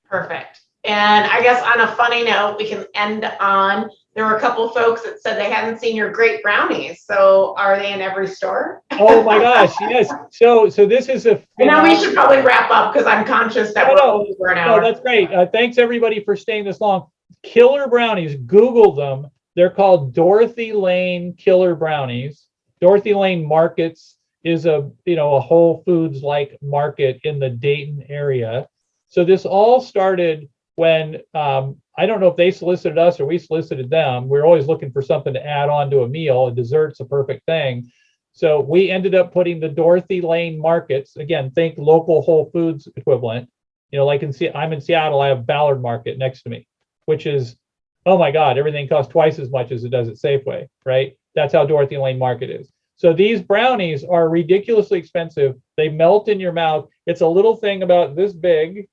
Perfect. And I guess on a funny note, we can end on, there were a couple of folks that said they hadn't seen your great brownies. So are they in every store? Oh my gosh, yes. So this is a. Now we should probably wrap up because I'm conscious that we're over an hour. No, that's great. Thanks everybody for staying this long. Killer brownies, Google them. They're called Dorothy Lane Killer Brownies. Dorothy Lane Markets is a Whole Foods like market in the Dayton area. So this all started when I I don't know if they solicited us or we solicited them. We're always looking for something to add on to a meal. A dessert's a perfect thing. So we ended up putting the Dorothy Lane markets, again, think local Whole Foods equivalent. Like I'm in Seattle, I have Ballard Market next to me, which is, oh my God, everything costs twice as much as it does at Safeway, right? That's how Dorothy Lane Market is. So these brownies are ridiculously expensive. They melt in your mouth. It's a little thing about this big.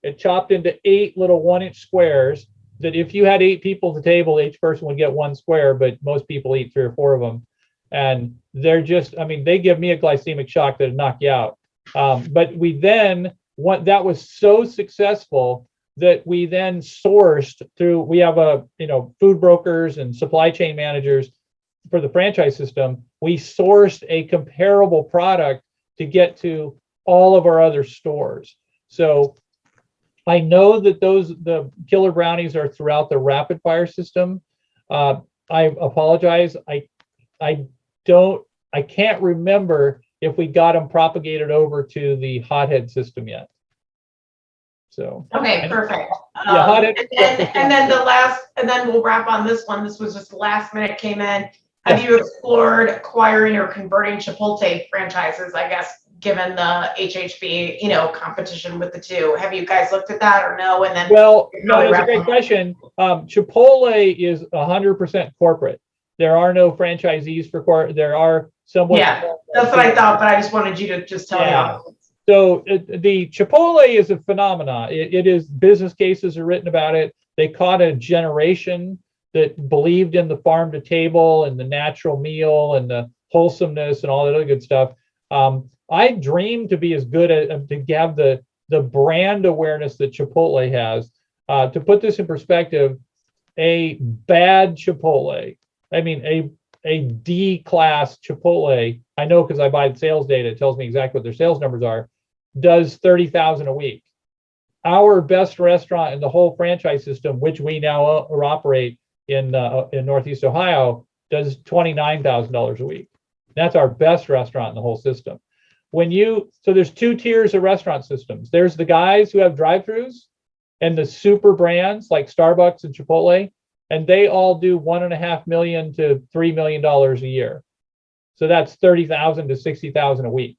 It chopped into 8 little 1-inch squares that if you had 8 people at the table, each person would get 1 square, but most people eat 3 or 4 of them. And they're just, they give me a glycemic shock that'd knock you out. But that was so successful that we then sourced through, we have food brokers and supply chain managers for the franchise system. We sourced a comparable product to get to all of our other stores. So I know that the killer brownies are throughout the rapid fire system. I apologize. I can't remember if we got them propagated over to the hothead system yet. So okay, perfect. Yeah, hothead. And then we'll wrap on this one. This was just last minute came in. Have you explored acquiring or converting Chipotle franchises? I guess given the HHB, competition with the two, have you guys looked at that or no? And then no, that's a great question. Chipotle is 100% corporate. There are no franchisees for corporate. There are somewhat. Yeah, that's what I thought, but I just wanted you to just tell me. So the Chipotle is a phenomenon. It is, business cases are written about it. They caught a generation that believed in the farm to table and the natural meal and the wholesomeness and all that other good stuff. I dream to be as good at to have the brand awareness that Chipotle has. To put this in perspective, a bad Chipotle, a D-class Chipotle, I know because I buy sales data, it tells me exactly what their sales numbers are, does $30,000 a week. Our best restaurant in the whole franchise system, which we now operate in Northeast Ohio, does $29,000 a week. That's our best restaurant in the whole system. So there's 2 tiers of restaurant systems. There's the guys who have drive-throughs and the super brands like Starbucks and Chipotle, and they all do $1.5 million to $3 million a year. So that's $30,000 to $60,000 a week.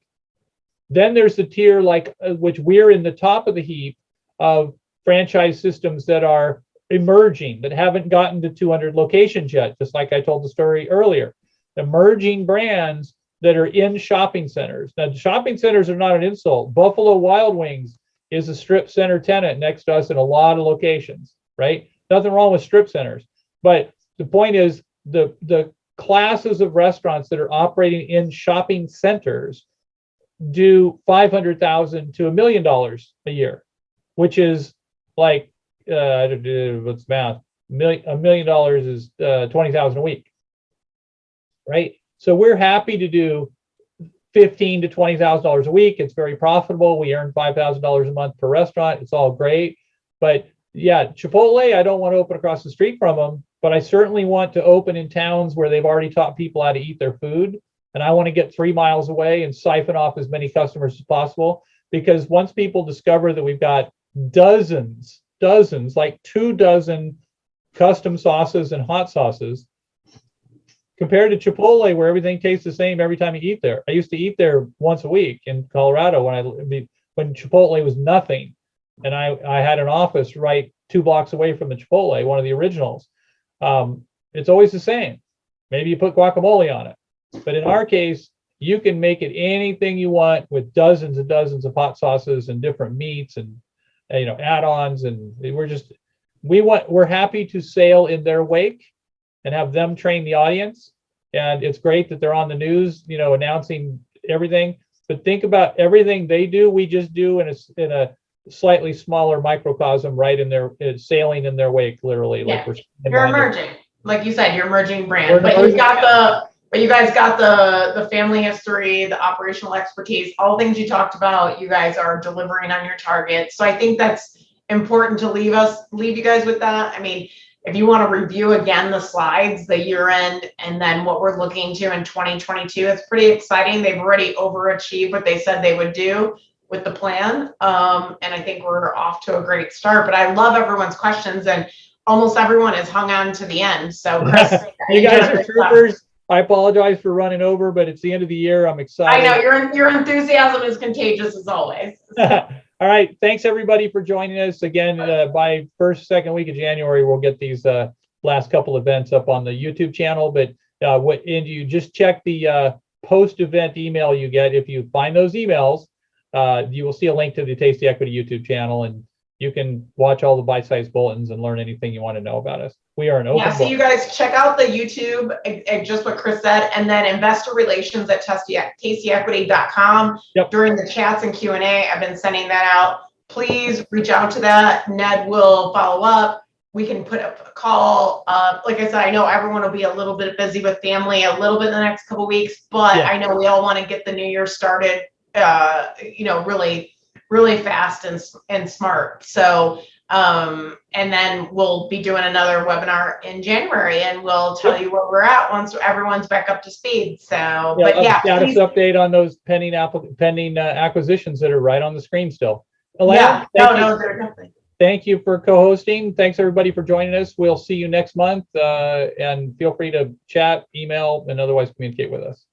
Then there's the tier which we're in the top of the heap of franchise systems that are emerging, that haven't gotten to 200 locations yet, just like I told the story earlier. Emerging brands that are in shopping centers. Now, shopping centers are not an insult. Buffalo Wild Wings is a strip center tenant next to us in a lot of locations, right? Nothing wrong with strip centers. But the point is the classes of restaurants that are operating in shopping centers do $500,000 to $1 million a year, which is like, what's math? $1 million is $20,000 a week, right? So we're happy to do $15,000 to $20,000 a week. It's very profitable. We earn $5,000 a month per restaurant. It's all great. But yeah, Chipotle, I don't want to open across the street from them, but I certainly want to open in towns where they've already taught people how to eat their food. And I want to get 3 miles away and siphon off as many customers as possible. Because once people discover that we've got dozens, like 2 dozen custom sauces and hot sauces, compared to Chipotle, where everything tastes the same every time you eat there. I used to eat there once a week in Colorado when Chipotle was nothing. And I had an office right 2 blocks away from the Chipotle, one of the originals. It's always the same. Maybe you put guacamole on it. But in our case, you can make it anything you want with dozens and dozens of hot sauces and different meats and add-ons. And we're happy to sail in their wake and have them train the audience. And it's great that they're on the news, announcing everything. But think about everything they do, we just do in a slightly smaller microcosm, right in their sailing in their wake, literally. Yeah. Like you're emerging, like you said, you're emerging brand. But you guys got the family history, the operational expertise, all things you talked about. You guys are delivering on your targets. So I think that's important to leave you guys with that. If you want to review again the slides, the year end, and then what we're looking to in 2022, it's pretty exciting. They've already overachieved what they said they would do with the plan. And I think we're off to a great start. But I love everyone's questions. And almost everyone has hung on to the end. So Chris, You did guys a are great job. troopers. I apologize for running over, but it's the end of the year. I'm I excited. know your enthusiasm is contagious as always. All right. Thanks everybody for joining us again. By second week of January, we'll get these last couple events up on the YouTube channel. But and you just check the post-event email you get. If you find those emails, you will see a link to the Tasty Equity YouTube channel, and you can watch all the bite-sized bulletins and learn anything you want to know about us. We are an open So book. you guys check out the YouTube, just what Chris said, and then investor relations at tastyequity.com. Yep. During the chats and Q&A, I've been sending that out. Please reach out to that. Ned will follow up. We can put up a call. Like I said, I know everyone will be a little bit busy with family a little bit in the next couple of weeks, but Yeah. I know we all want to get the new year started, really, really fast and smart. So, and then we'll be doing another webinar in January, and we'll tell you where we're at once everyone's back up to speed. So, but yeah, status please, update on those pending acquisitions that are right on the screen still. Alana, yeah, they're definitely. Thank you for co-hosting. Thanks everybody for joining us. We'll see you next month, and feel free to chat, email, and otherwise communicate with us.